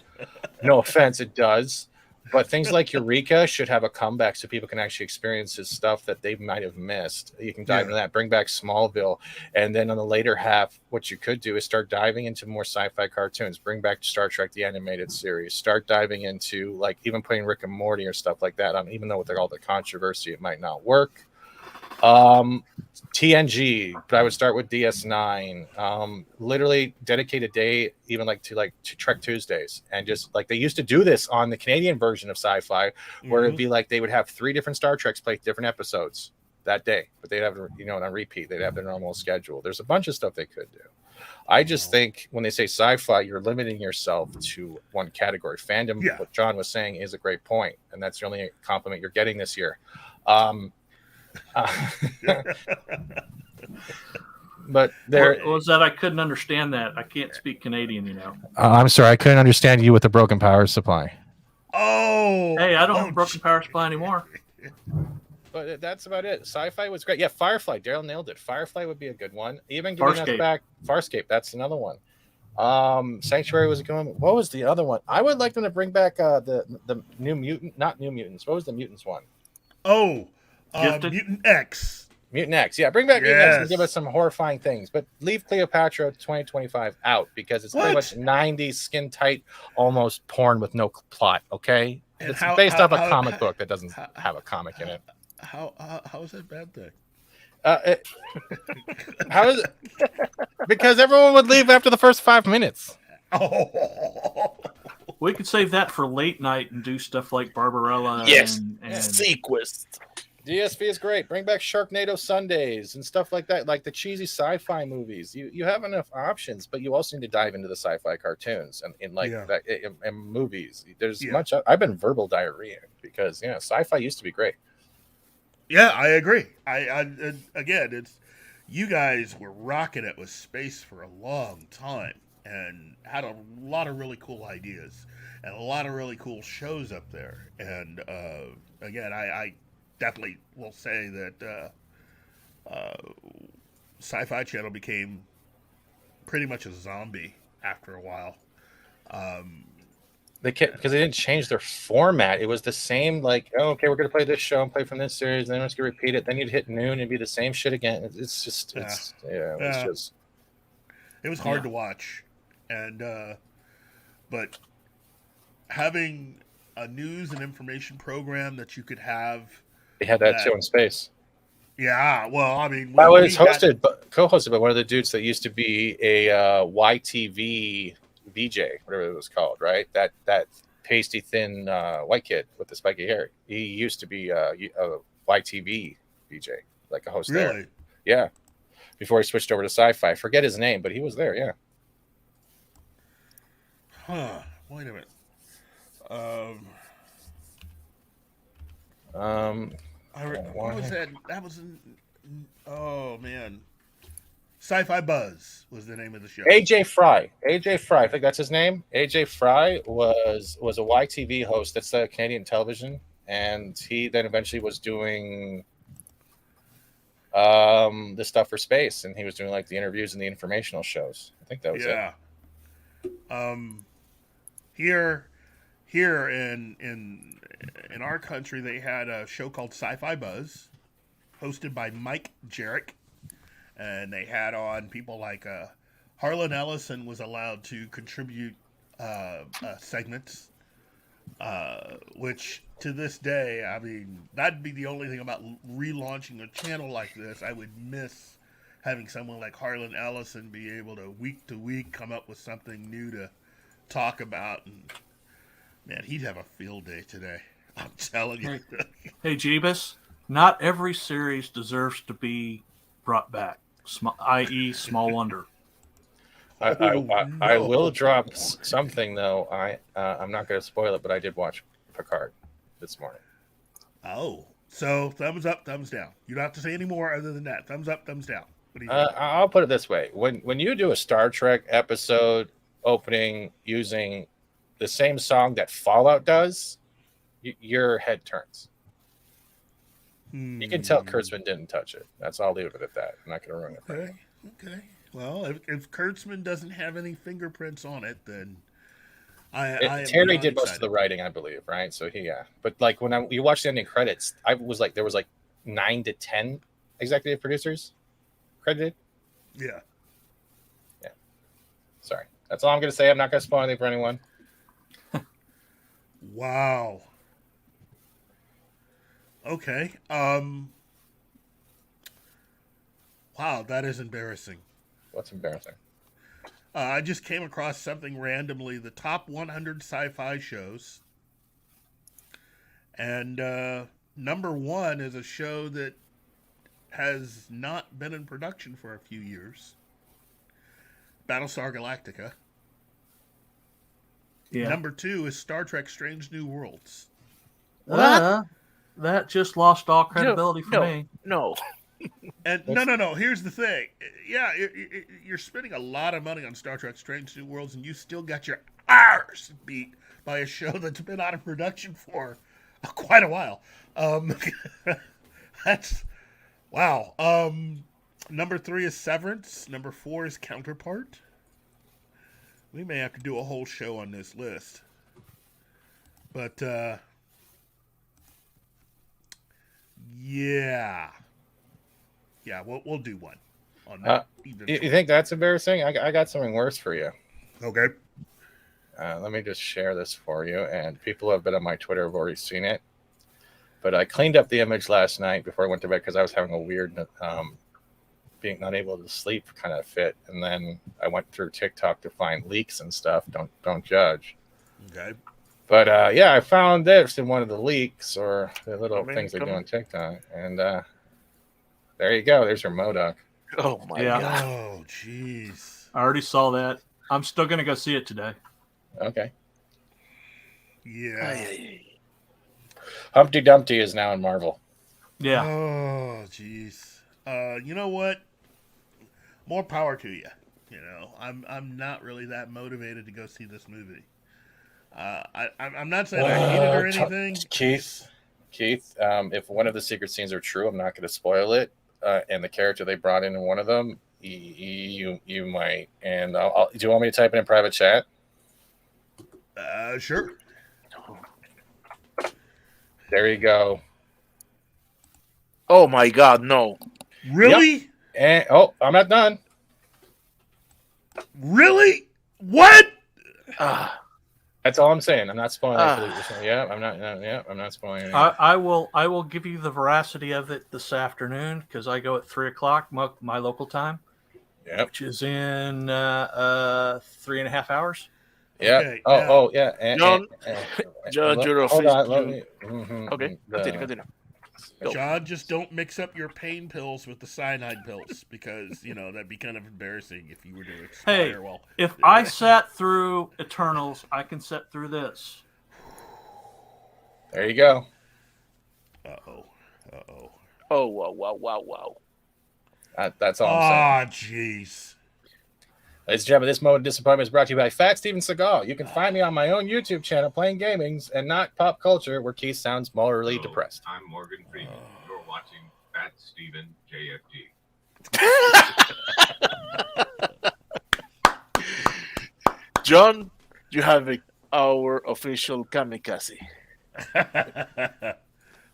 No offense, it does. But things like Eureka should have a comeback so people can actually experience his stuff that they might have missed. You can dive into that, bring back Smallville. And then on the later half, what you could do is start diving into more sci-fi cartoons. Bring back Star Trek, the animated series. Start diving into like even putting Rick and Morty or stuff like that on, even though with all the controversy, it might not work. TNG, but I would start with DS9. Literally dedicate a day even to Trek Tuesdays, and just like they used to do this on the Canadian version of Sci-Fi, where it'd be like they would have 3 different Star Treks play different episodes that day, but they'd have on repeat. They'd have their normal schedule. There's a bunch of stuff they could do. I just think when they say sci-fi, you're limiting yourself to one category. Fandom, what John was saying, is a great point, and that's the only compliment you're getting this year. But there was that I couldn't understand that. I can't speak Canadian, I'm sorry, I couldn't understand you with the broken power supply. Oh, hey, I don't have a broken power supply anymore. But that's about it. Sci-fi was great. Yeah, Firefly. Daryl nailed it. Firefly would be a good one. Even giving us back Farscape. That's another one. Sanctuary was a good one. What was the other one? I would like them to bring back the New Mutant, not New Mutants. What was the Mutants one? Oh, Mutant X. Mutant X. Yeah, bring back Mutant X and give us some horrifying things. But leave Cleopatra 2025 out because it's pretty much 90s skin tight, almost porn with no plot. Okay, and it's based off a comic book that doesn't have a comic in it. How is that a bad thing? How is it? Because everyone would leave after the first 5 minutes. Oh. We could save that for late night and do stuff like Barbarella. Yes, and Sequest. DSV is great. Bring back Sharknado Sundays and stuff like that, like the cheesy sci-fi movies. You have enough options, but you also need to dive into the sci-fi cartoons and in movies. There's much. I've been verbal diarrhea because sci-fi used to be great. Yeah, I agree. I again, it's you guys were rocking it with space for a long time and had a lot of really cool ideas and a lot of really cool shows up there. And again, I definitely will say that Sci-Fi Channel became pretty much a zombie after a while. They kept because they didn't change their format. It was the same. Like, oh, okay, we're gonna play this show and play from this series, and then we're just gonna repeat it. Then you'd hit noon and be the same shit again. It was hard to watch, and but having a news and information program that you could have. They had that too in space. Yeah, well, I mean, it's co-hosted by one of the dudes that used to be a YTV VJ, whatever it was called, right? That pasty thin white kid with the spiky hair. He used to be a YTV VJ, like a host there. Yeah, before he switched over to Sci-Fi. I forget his name, but he was there. Yeah. Huh. Wait a minute. What was that? That was oh man, Sci-Fi Buzz was the name of the show. AJ Fry, I think that's his name. AJ Fry was a YTV host. That's Canadian television, and he then eventually was doing this stuff for space, and he was doing like the interviews and the informational shows. I think that was it. Here in our country, they had a show called Sci-Fi Buzz, hosted by Mike Jarek, and they had on people like Harlan Ellison was allowed to contribute segments, which to this day, I mean, that'd be the only thing about relaunching a channel like this. I would miss having someone like Harlan Ellison be able to week come up with something new to talk about, and man, he'd have a field day today. I'm telling you. Hey, Jeebus, not every series deserves to be brought back, i.e. Small Wonder. I will drop something, though. I'm not going to spoil it, but I did watch Picard this morning. Oh, so thumbs up, thumbs down. You don't have to say any more other than that. Thumbs up, thumbs down. What do you think? I'll put it this way. When you do a Star Trek episode opening using the same song that Fallout does, your head turns. You can tell Kurtzman didn't touch it. I'll leave it at that. I'm not going to ruin it. Okay. Well, if Kurtzman doesn't have any fingerprints on it, then Terry did most of the writing, I believe, right? So but like when you watch the ending credits, I was like, there was like 9 to 10 executive producers credited. Yeah. Sorry, that's all I'm going to say. I'm not going to spoil anything for anyone. Wow. Okay. Wow, that is embarrassing. What's embarrassing? I just came across something randomly, the top 100 sci-fi shows. And number 1 is a show that has not been in production for a few years. Battlestar Galactica. Yeah. Number 2 is Star Trek Strange New Worlds. What? That just lost all credibility for me. No. And no. Here's the thing. Yeah, you're spending a lot of money on Star Trek Strange New Worlds, and you still got your arse beat by a show that's been out of production for quite a while. That's wow. Number 3 is Severance. Number 4 is Counterpart. We may have to do a whole show on this list. But, yeah, we'll do one on that. You think that's embarrassing? I got something worse for you. Okay. Let me just share this for you. And people who have been on my Twitter have already seen it. But I cleaned up the image last night before I went to bed because I was having a weird being not able to sleep kind of fit, and then I went through TikTok to find leaks and stuff. Don't judge. Okay. But I found this in one of the leaks or the little things they do on TikTok, and there you go. There's your MODOK. Oh my god. Oh jeez. I already saw that. I'm still gonna go see it today. Okay. Yeah. Humpty Dumpty is now in Marvel. Yeah. Oh jeez. You know what? More power to you. You know, I'm not really that motivated to go see this movie. I'm not saying I hate it or anything. Keith, if one of the secret scenes are true, I'm not going to spoil it. And the character they brought in one of them, you might. And do you want me to type it in private chat? Sure. There you go. Oh my God, no! Really? Yep. And I'm not done. Really? What? That's all I'm saying. I'm not spoiling it for the. Yeah, I'm not. Yeah, I'm not spoiling it. I will give you the veracity of it this afternoon because I go at 3:00 my local time. Yep. Which is in 3.5 hours. Yeah. Okay, Yeah. John, you're hold on. Let official. me. Okay, continue. Go. John, just don't mix up your pain pills with the cyanide pills because that'd be kind of embarrassing if you were to expire. Hey, if I sat through Eternals, I can sit through this. There you go. Uh-oh. Oh, wow. That's all I'm saying. Jeez. Ladies and gentlemen, this moment of disappointment is brought to you by Fat Steven Seagal. You can find me on my own YouTube channel playing gamings and not pop culture, where Keith sounds morally depressed. I'm Morgan Freeman. You're watching Fat Steven JFG. John, you have our official kamikaze.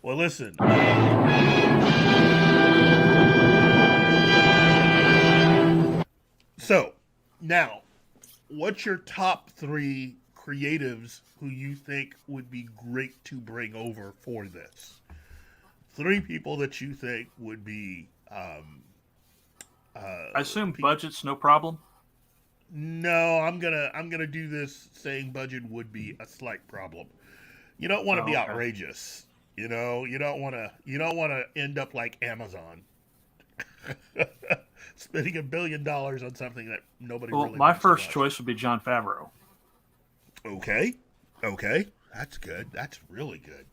Well, listen. So, now, what's your top 3 creatives who you think would be great to bring over for this? 3 people that you think would be. I assume budget's no problem. No, I'm gonna do this saying budget would be a slight problem. You don't want to be outrageous. You don't want to end up like Amazon. Spending $1 billion on something that nobody really my wants to first watch. choice would be Jon Favreau. Okay. That's good. That's really good.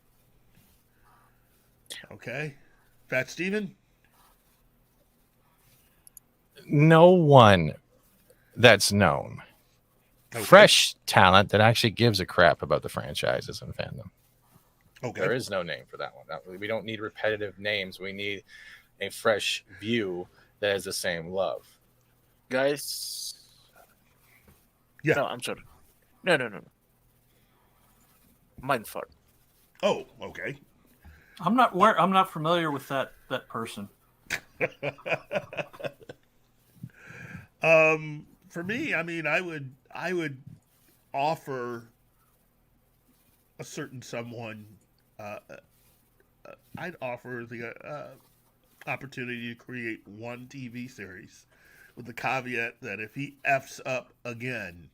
Okay. Fat Steven? No one that's known. Okay. Fresh talent that actually gives a crap about the franchises and fandom. Okay. There is no name for that one. We don't need repetitive names. We need a fresh view that has the same love. Guys. Yeah. No, I'm sorry. No. Mind fart. Oh, okay. I'm not familiar with that person. For me, I mean, I would offer a certain someone. I'd offer the opportunity to create one TV series with the caveat that if he F's up again,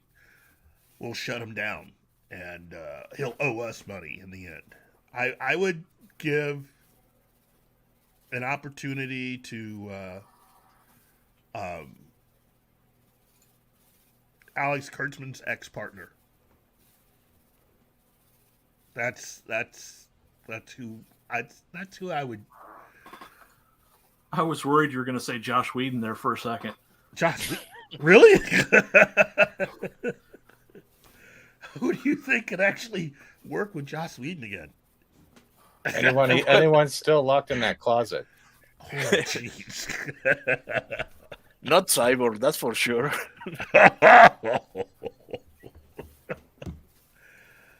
we'll shut him down and he'll owe us money in the end. I would give an opportunity to Alex Kurtzman's ex-partner. That's who I would. I was worried you were going to say Josh Whedon there for a second. Josh, really? Who do you think could actually work with Josh Whedon again? Anyone's still locked in that closet. Oh, jeez. Not Cyborg, that's for sure.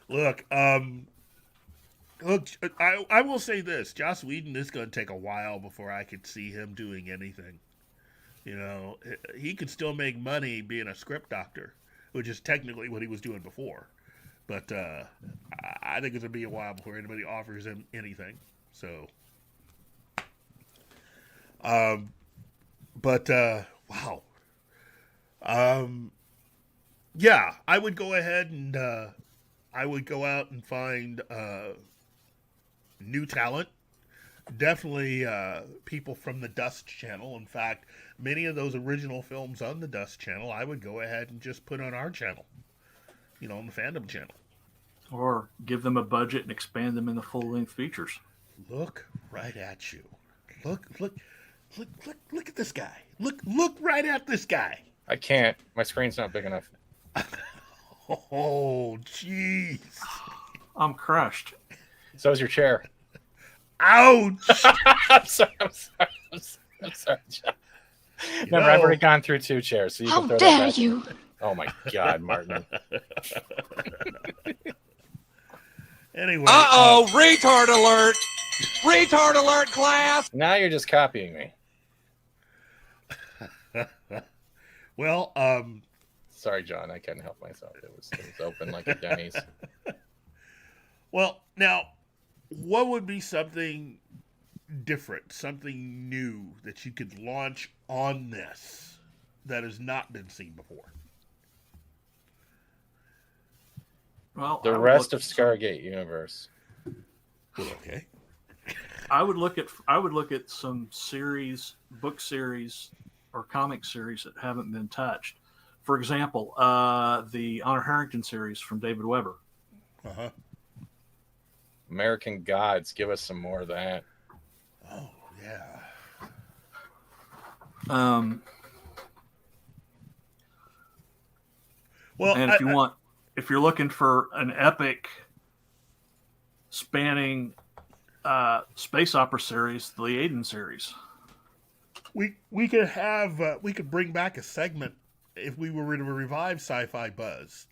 Look, I will say this: Joss Whedon is going to take a while before I could see him doing anything. He could still make money being a script doctor, which is technically what he was doing before. But I think it's going to be a while before anybody offers him anything. So, wow. Yeah, I would go ahead and I would go out and find new talent. Definitely people from the Dust Channel. In fact, many of those original films on the Dust Channel, I would go ahead and just put on our channel, on the Fandom Channel. Or give them a budget and expand them into full-length features. Look right at you. Look at this guy. Look right at this guy. I can't. My screen's not big enough. Oh, jeez. I'm crushed. So is your chair. Ouch! I'm sorry, John. Remember, I've already gone through 2 chairs, so you How can throw dare that back. you! Oh my God, Martin. Anyway. Retard alert! Retard alert, class! Now you're just copying me. Well, sorry, John. I couldn't help myself. It was open like a Denny's. Well, now, what would be something different, something new that you could launch on this that has not been seen before? Well, the rest of Stargate universe. Okay. I would look at some series, book series, or comic series that haven't been touched. For example, the Honor Harrington series from David Weber. Uh-huh. American Gods. Give us some more of that. Oh, yeah. Well, and if you're looking for an epic spanning space opera series, the Aiden series. We could bring back a segment if we were to revive Sci-Fi Buzz.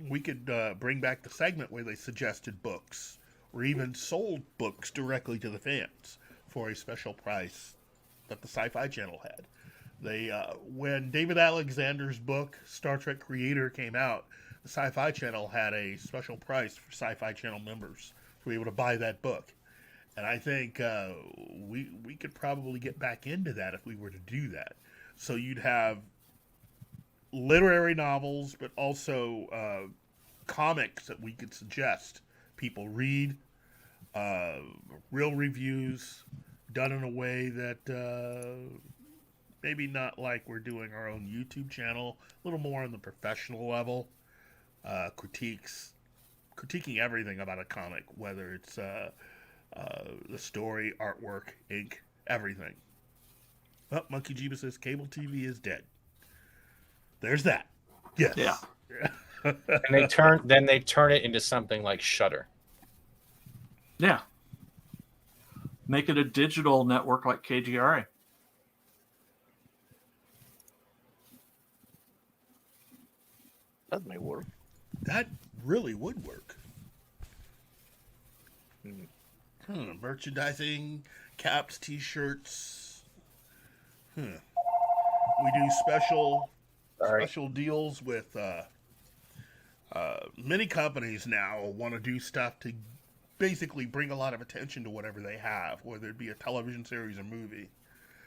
We could bring back the segment where they suggested books or even sold books directly to the fans for a special price that the Sci-Fi Channel had. They when David Alexander's book Star Trek Creator came out, the Sci-Fi Channel had a special price for Sci-Fi Channel members to be able to buy that book. And I think we could probably get back into that if we were to do that. So you'd have literary novels, but also comics that we could suggest people read, real reviews done in a way that maybe not like we're doing our own YouTube channel, a little more on the professional level, critiquing everything about a comic, whether it's the story, artwork, ink, everything. Oh, Monkey Jeeba says cable TV is dead. There's that. Yes. Yeah. And they turn it into something like Shudder. Yeah. Make it a digital network like KGRA. That may work. That really would work. Merchandising, caps, T-shirts. We do special deals with many companies now want to do stuff to basically bring a lot of attention to whatever they have, whether it be a television series or movie.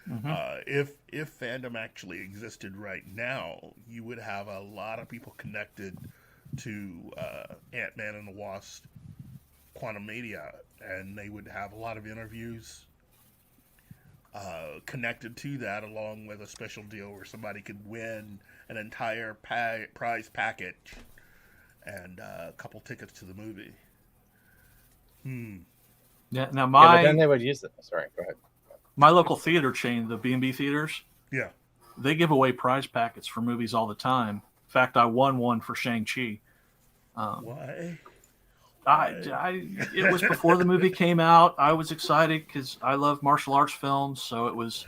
Mm-hmm. If fandom actually existed right now, you would have a lot of people connected to Ant-Man and the Wasp, Quantumania, and they would have a lot of interviews connected to that, along with a special deal where somebody could win an entire prize package and a couple tickets to the movie. Yeah. Now but then they would use it. Sorry, go ahead. My local theater chain, the B&B Theaters. Yeah. They give away prize packets for movies all the time. In fact, I won one for Shang-Chi. Why? It was before the movie came out. I was excited because I love martial arts films, so it was,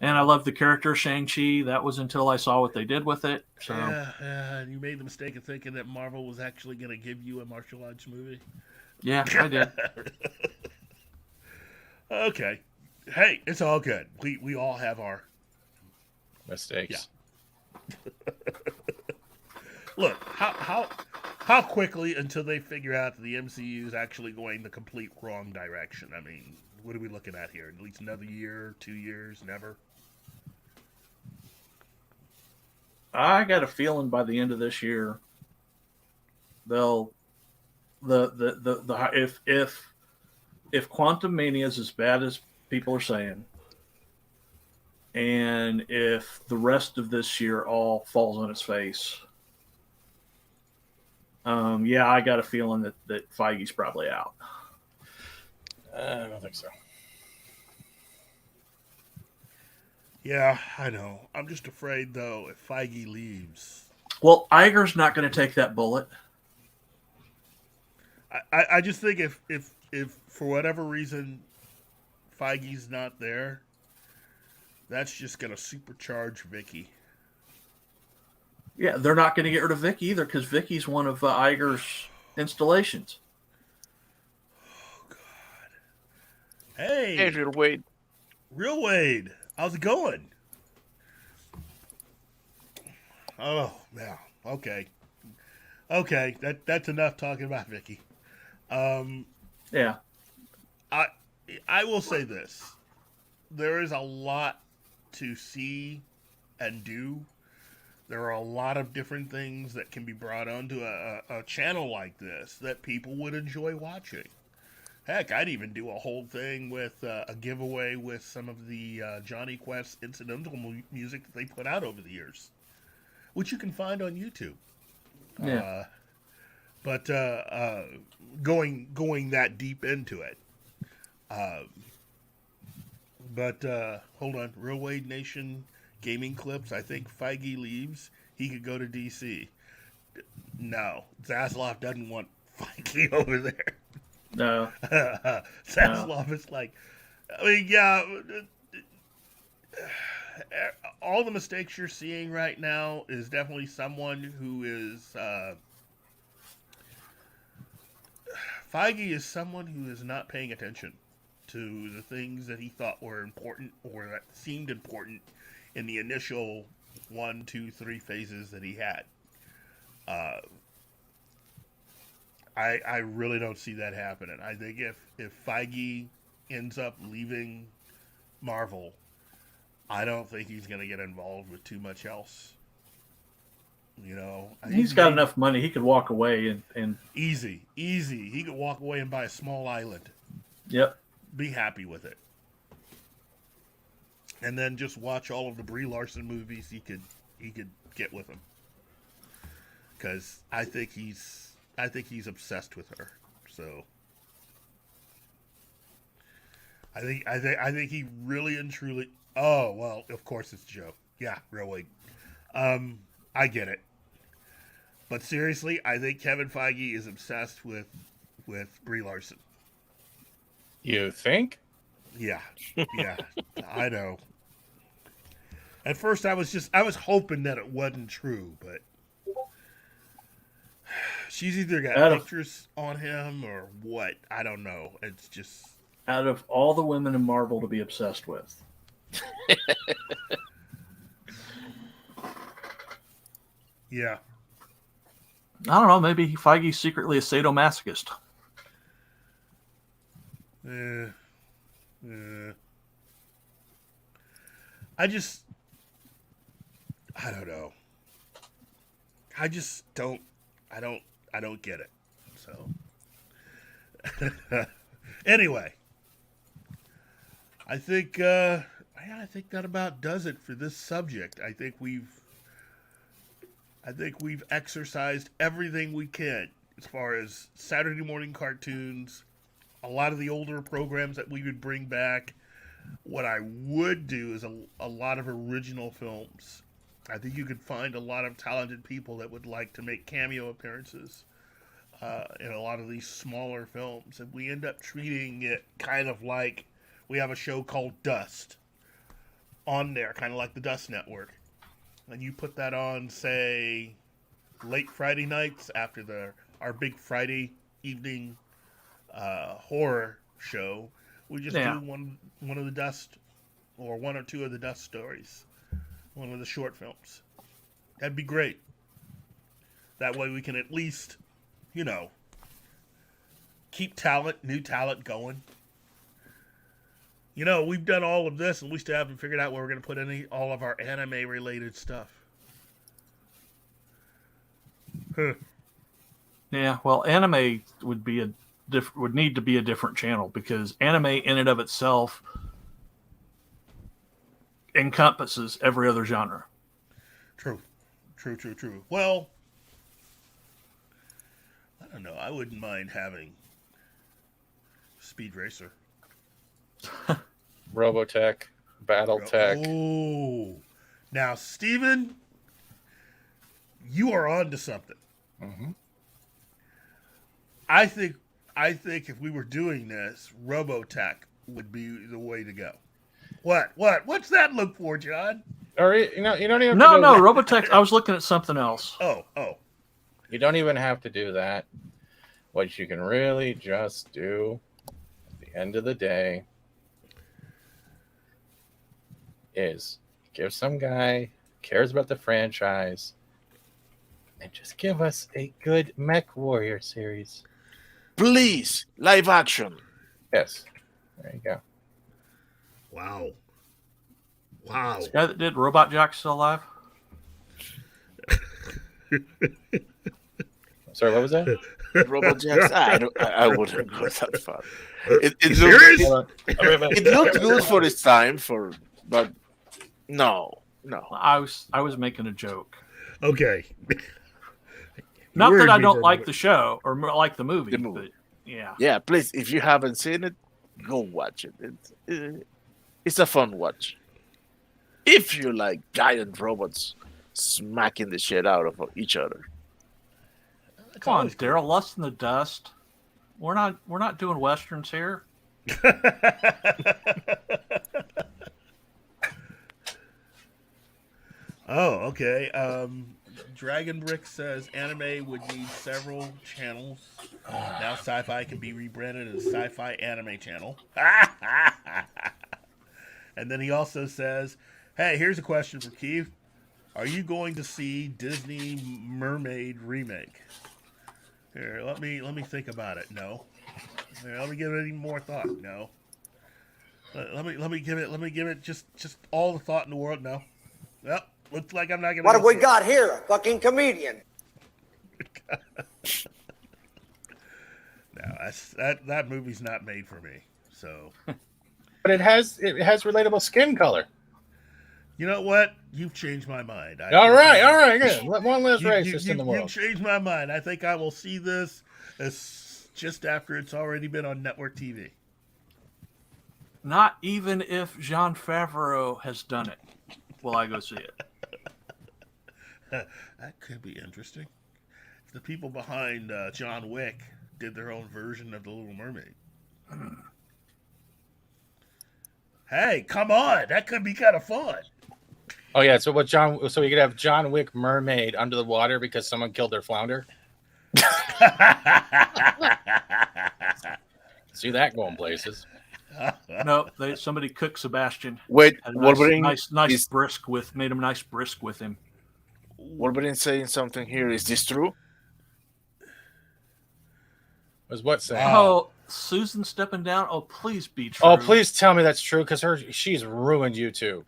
and I love the character Shang-Chi. That was until I saw what they did with it. So yeah, and you made the mistake of thinking that Marvel was actually going to give you a martial arts movie. Yeah, I did. Okay, hey, it's all good. We all have our mistakes. Yeah. Look, how quickly until they figure out that the MCU is actually going the complete wrong direction? I mean, what are we looking at here? At least another year, 2 years, never? I got a feeling by the end of this year, they'll if Quantum Mania is as bad as people are saying, and if the rest of this year all falls on its face. Yeah, I got a feeling that Feige's probably out. I don't think so. Yeah, I know. I'm just afraid, though, if Feige leaves. Well, Iger's not going to take that bullet. I just think if for whatever reason Feige's not there, that's just going to supercharge Vicky. Yeah, they're not going to get rid of Vicky either because Vicky's one of Iger's installations. Hey, Real Wade. Real Wade, how's it going? Oh, yeah. Okay. That's enough talking about Vicky. Yeah. I will say this. There is a lot to see and do. There are a lot of different things that can be brought onto a channel like this that people would enjoy watching. Heck, I'd even do a whole thing with a giveaway with some of the Johnny Quest incidental music that they put out over the years, which you can find on YouTube. Yeah. But going that deep into it. Hold on. Real Wade Nation gaming clips. I think Feige leaves. He could go to DC. No. Zaslav doesn't want Feige over there. No. Zaslav is like, I mean, yeah. All the mistakes you're seeing right now is definitely someone who is. Feige is someone who is not paying attention to the things that he thought were important or that seemed important in the initial 1, 2, 3 phases that he had. I really don't see that happening. I think if Feige ends up leaving Marvel, I don't think he's going to get involved with too much else. You know, He's got enough money. He could walk away and easy. He could walk away and buy a small island. Yep. Be happy with it. And then just watch all of the Brie Larson movies he could get with him. Because I think he's obsessed with her. So I think he really and truly. Oh well, of course it's Joe. Yeah, really. I get it. But seriously, I think Kevin Feige is obsessed with Brie Larson. You think? Yeah, I know. At first, I was hoping that it wasn't true, but she's either got pictures on him or what. I don't know. It's just out of all the women in Marvel to be obsessed with. Yeah. I don't know. Maybe Feige's secretly a sadomasochist. I don't know. I don't get it. So anyway, I think that about does it for this subject. I think we've exercised everything we can as far as Saturday morning cartoons, a lot of the older programs that we would bring back. What I would do is a lot of original films. I think you could find a lot of talented people that would like to make cameo appearances in a lot of these smaller films. And we end up treating it kind of like we have a show called Dust on there, kind of like the Dust Network. And you put that on, say, late Friday nights after our big Friday evening horror show. We just do one of the Dust, or one or two of the Dust stories, one of the short films. That'd be great. That way we can at least, keep new talent going. We've done all of this, and we still haven't figured out where we're going to put all of our anime-related stuff. Yeah, well, anime would need to be a different channel because anime in and of itself encompasses every other genre. True. Well, I don't know. I wouldn't mind having Speed Racer. Robotech, Battletech. Oh, now Steven, you are on to something. Mm-hmm. I think if we were doing this, Robotech would be the way to go. What? What's that look for, John? Or you don't even have No, to no, do Robotech. I was looking at something else. Oh. You don't even have to do that. What you can really just do at the end of the day is give some guy who cares about the franchise and just give us a good Mech Warrior series. Please, live action. Yes. There you go. Wow. This guy that did Robot Jock still alive? Sorry, what was that? Robot Jacks. I wouldn't go that far. It looked good for its time, but no. I was making a joke. Okay. Not Word that I me don't for a like moment. the show or like the movie. But yeah. Yeah, please, if you haven't seen it, go watch it. It's a fun watch. If you like giant robots smacking the shit out of each other. Come on, Daryl, Lust in the Dust. We're not doing westerns here. Oh, okay. Dragon Brick says anime would need several channels. Now Sci-Fi can be rebranded as Sci-Fi Anime Channel. And then he also says, "Hey, here's a question for Keith. Are you going to see Disney Mermaid remake?" Here, let me think about it. No. Here, let me give it any more thought. No. Let me give it just all the thought in the world. No. Well, looks like I'm not gonna. What have we got here? A fucking comedian. No, that movie's not made for me. So. But it has relatable skin color. You know what? You've changed my mind. All right, good. One less racist in the world. You've changed my mind. I think I will see this as just after it's already been on network TV. Not even if Jean Favreau has done it, will I go see it. That could be interesting. If the people behind John Wick did their own version of The Little Mermaid. Hey, come on! That could be kind of fun. Oh yeah, so you could have John Wick Mermaid under the water because someone killed their flounder. See that going places. No, somebody cooked Sebastian. Wait, Had a Wolverine nice brisk made him nice brisk with him. Wolverine saying something here. Is this true? Was what saying? Oh, Susan stepping down. Oh, please be true. Oh, please tell me that's true because she's ruined YouTube.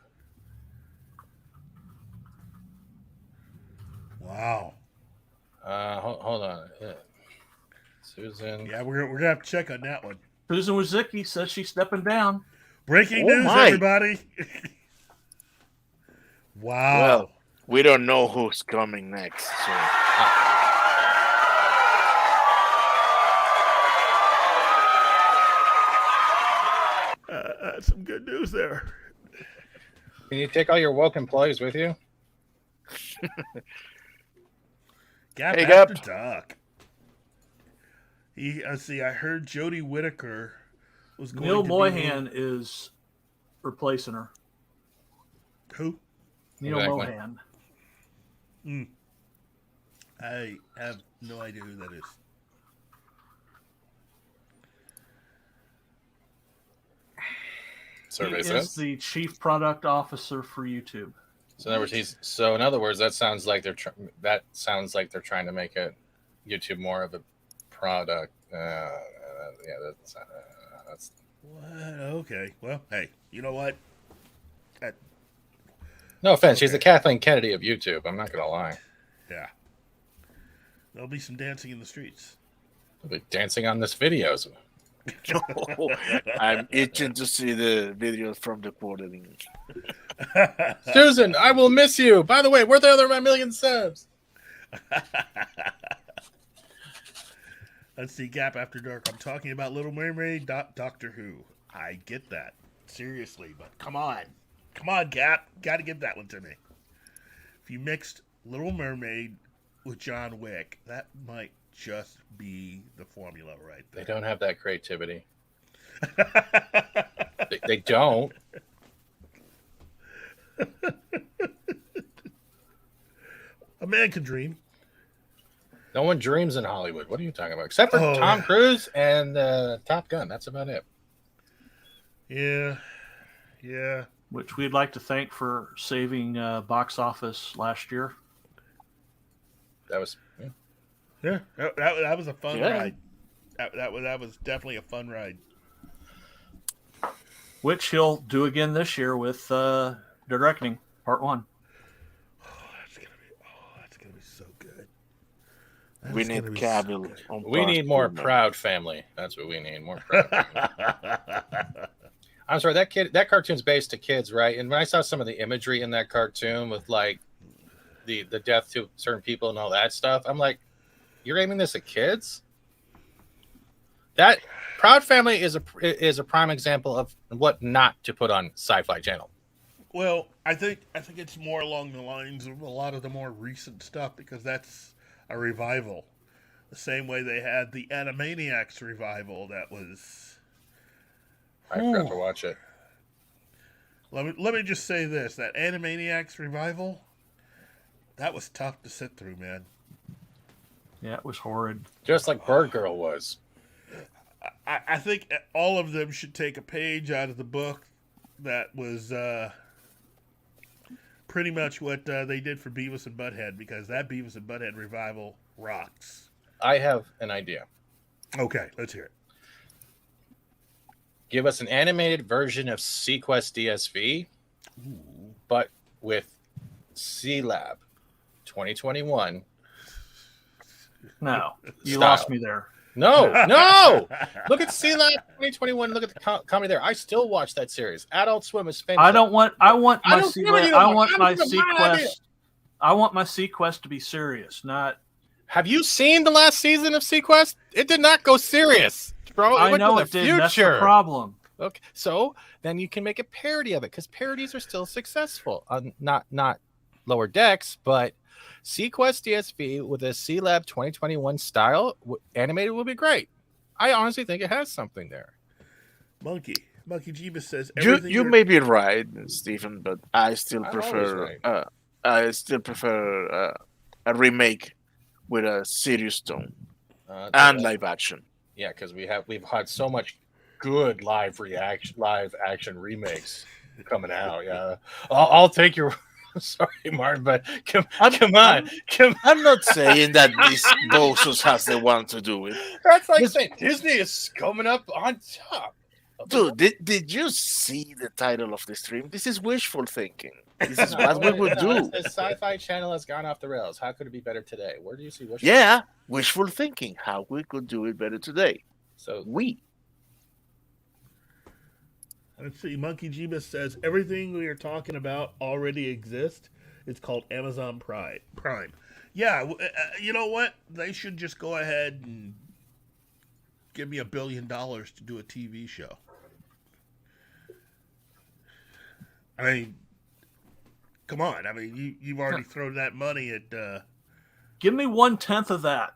Wow. Hold on. Yeah. Susan. Yeah, we're gonna have to check on that one. Susan Wojcicki says she's stepping down. Breaking news, everybody. Wow. Well, we don't know who's coming next. So. Some good news there. Can you take all your woke employees with you? Gap Hey, after Gap. Duck. I heard Jodie Whittaker was going Neil to Moyhan is replacing her. Who? Neil Exactly. Mohan. I have no idea who that is. Survey He says. is the chief product officer for YouTube. So in other words, that sounds like they're trying to make it YouTube more of a product. That's What? Okay. Well, hey, you know what? no offense. She's the Kathleen Kennedy of YouTube. I'm not gonna lie. Yeah. There'll be some dancing in the streets. I'll be dancing on this videos. No, I'm itching to see the videos from the quartering. Susan, I will miss you. By the way, where the other 1 million subs? Let's see, Gap After Dark. I'm talking about Little Mermaid, Doctor Who. I get that. Seriously, but come on. Come on, Gap. Got to give that one to me. If you mixed Little Mermaid with John Wick, that might just be the formula right there. They don't have that creativity. they don't. A man can dream. No one dreams in Hollywood. What are you talking about? Except for Tom Cruise and Top Gun. That's about it. Yeah. Yeah. Which we'd like to thank for saving box office last year. That was yeah. That was a fun ride. That was definitely a fun ride. Which he'll do again this year with Dead Reckoning Part 1. That's gonna be so good. We need Cavill. We need more Proud Family. That's what we need. More Proud Family. I'm sorry, that cartoon's based to kids, right? And when I saw some of the imagery in that cartoon with like the death to certain people and all that stuff, I'm like, you're aiming this at kids? That Proud Family is a prime example of what not to put on Sci-Fi Channel. Well, I think it's more along the lines of a lot of the more recent stuff because that's a revival. The same way they had the Animaniacs revival that was... I forgot to watch it. Let me just say this. That Animaniacs revival, that was tough to sit through, man. Yeah, it was horrid. Just like Bird Girl was. I think all of them should take a page out of the book that was pretty much what they did for Beavis and Butthead, because that Beavis and Butthead revival rocks. I have an idea. Okay, let's hear it. Give us an animated version of Sequest DSV, but with C-Lab 2021. No, you style. lost me there. No. Look at C-Lab 2021. Look at the comedy there. I still watch that series. Adult Swim is fantastic. I want my Sequest. I want my Sequest to be serious, not. Have you seen the last season of Sequest? It did not go serious, bro. I know it did. That's the problem. Okay, so then you can make a parody of it because parodies are still successful. Not Lower Decks, but Sequest DSV with a C-Lab 2021 style animated will be great. I honestly think it has something there. Monkey Jeebus says you may be right, Stephen, but I still prefer a remake with a serious tone and live action. Yeah, because we've had so much good live action remakes coming out. Yeah, I'll take your. Sorry, Martin, but come on. I'm not saying that this Bosus has the one to do it. That's like saying Disney is coming up on top. Dude, did you see the title of the stream? This is wishful thinking. This is what we would do. The Sci-Fi Channel has gone off the rails. How could it be better today? Where do you see wishful? Yeah, wishful thinking. How we could do it better today. So Let's see. Monkey Jeebus says everything we are talking about already exists. It's called Amazon Prime. Yeah, you know what? They should just go ahead and give me $1 billion to do a TV show. I mean, come on. I mean, you've already thrown that money at. Give me 1/10 of that.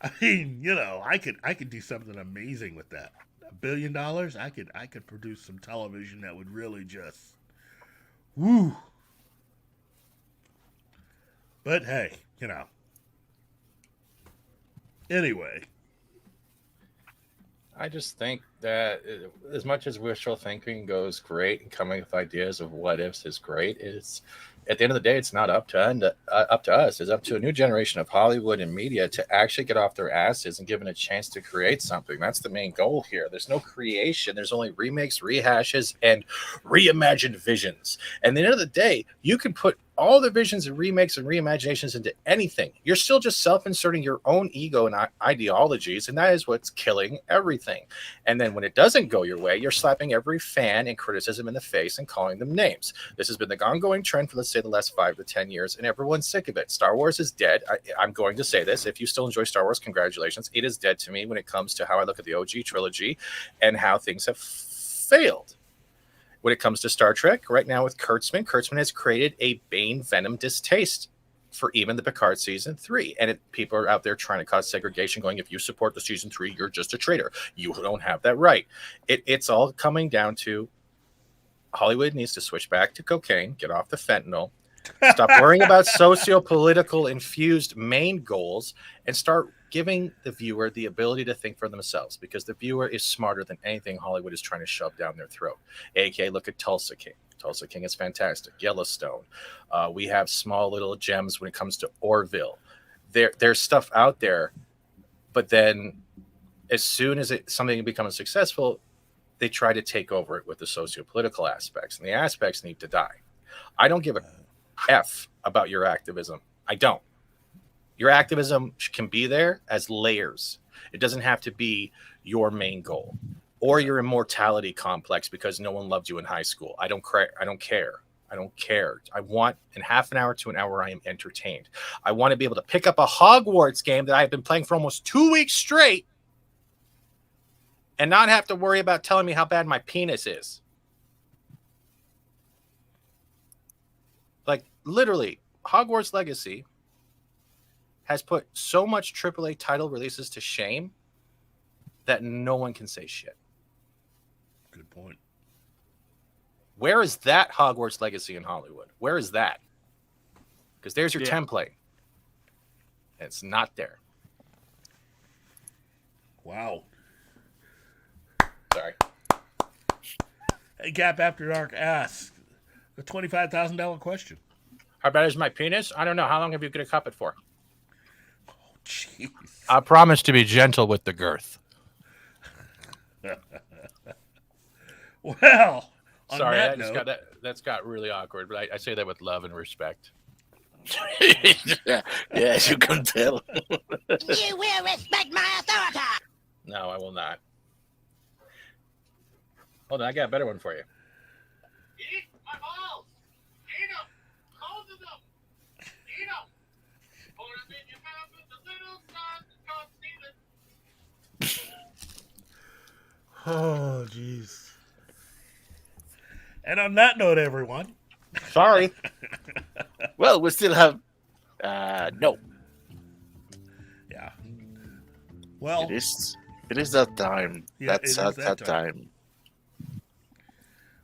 I mean, you know, I could do something amazing with that. $1 billion, I could produce some television that would really just, woo. But hey, you know. Anyway, I just think that as much as wishful thinking goes great and coming with ideas of what ifs is great, it's at the end of the day, it's not up to us. It's up to a new generation of Hollywood and media to actually get off their asses and given a chance to create something. That's the main goal here. There's no creation. There's only remakes, rehashes, and reimagined visions. And at the end of the day, you can put all the visions and remakes and reimaginations into anything. You're still just self-inserting your own ego and ideologies, and that is what's killing everything. And then when it doesn't go your way, you're slapping every fan and criticism in the face and calling them names. This has been the ongoing trend for, let's say, the last 5 to 10 years, and everyone's sick of it. Star Wars is dead. I'm going to say this. If you still enjoy Star Wars, congratulations. It is dead to me when it comes to how I look at the OG trilogy and how things have failed. When it comes to Star Trek, right now with Kurtzman has created a Bane Venom distaste for even the Picard season 3. And people are out there trying to cause segregation, going, if you support the season 3, you're just a traitor. You don't have that right. It's all coming down to Hollywood needs to switch back to cocaine, get off the fentanyl, stop worrying about socio-political infused main goals, and start giving the viewer the ability to think for themselves, because the viewer is smarter than anything Hollywood is trying to shove down their throat. AKA, look at Tulsa King. Tulsa King is fantastic. Yellowstone. We have small little gems when it comes to Orville. There's stuff out there, but then as soon as something becomes successful, they try to take over it with the socio-political aspects, and the aspects need to die. I don't give a F about your activism. I don't. Your activism can be there as layers. It doesn't have to be your main goal or your immortality complex because no one loved you in high school. I don't care. I don't care. I want in half an hour to an hour, I am entertained. I want to be able to pick up a Hogwarts game that I've been playing for almost 2 weeks straight and not have to worry about telling me how bad my penis is. Like, literally, Hogwarts Legacy has put so much AAA title releases to shame that no one can say shit. Good point. Where is that Hogwarts Legacy in Hollywood? Where is that? Because there's your template. It's not there. Wow. Sorry. Hey, Gap After Dark asks the $25,000 question. How bad is my penis? I don't know. How long have you gonna cup it for? Jeez. I promise to be gentle with the girth. Well, on sorry, that note, that's got really awkward, but I say that with love and respect. Yes, you can tell. You will respect my authority. No, I will not. Hold on, I got a better one for you. Eat my balls! Eat them! Both of them! Eat them! Put them in your mouth with the little son called Steven. oh, jeez. And on that note, everyone. Sorry. Well, we still have no. Yeah. Well, it is that time. Yeah, That's it is that time.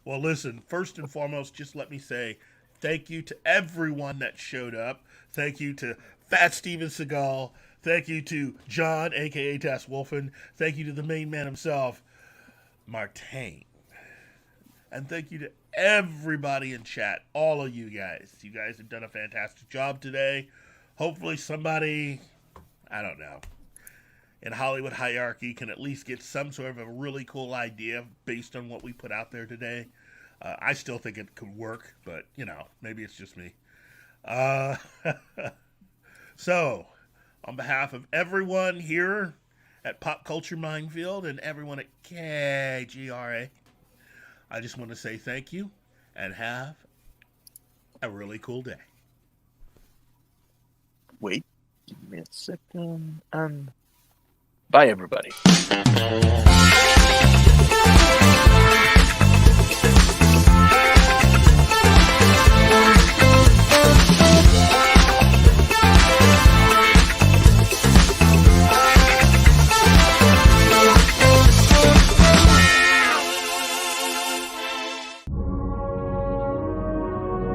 Well, listen, first and foremost, just let me say thank you to everyone that showed up. Thank you to Fat Steven Seagal. Thank you to John, a.k.a. Tass Wolfen. Thank you to the main man himself, Martain. And thank you to everybody in chat, all of you guys. You guys have done a fantastic job today. Hopefully somebody, I don't know, in Hollywood hierarchy can at least get some sort of a really cool idea based on what we put out there today. I still think it could work, but, maybe it's just me. So, on behalf of everyone here at Pop Culture Minefield and everyone at KGRA, I just want to say thank you and have a really cool day. Wait, give me a second, and bye, everybody.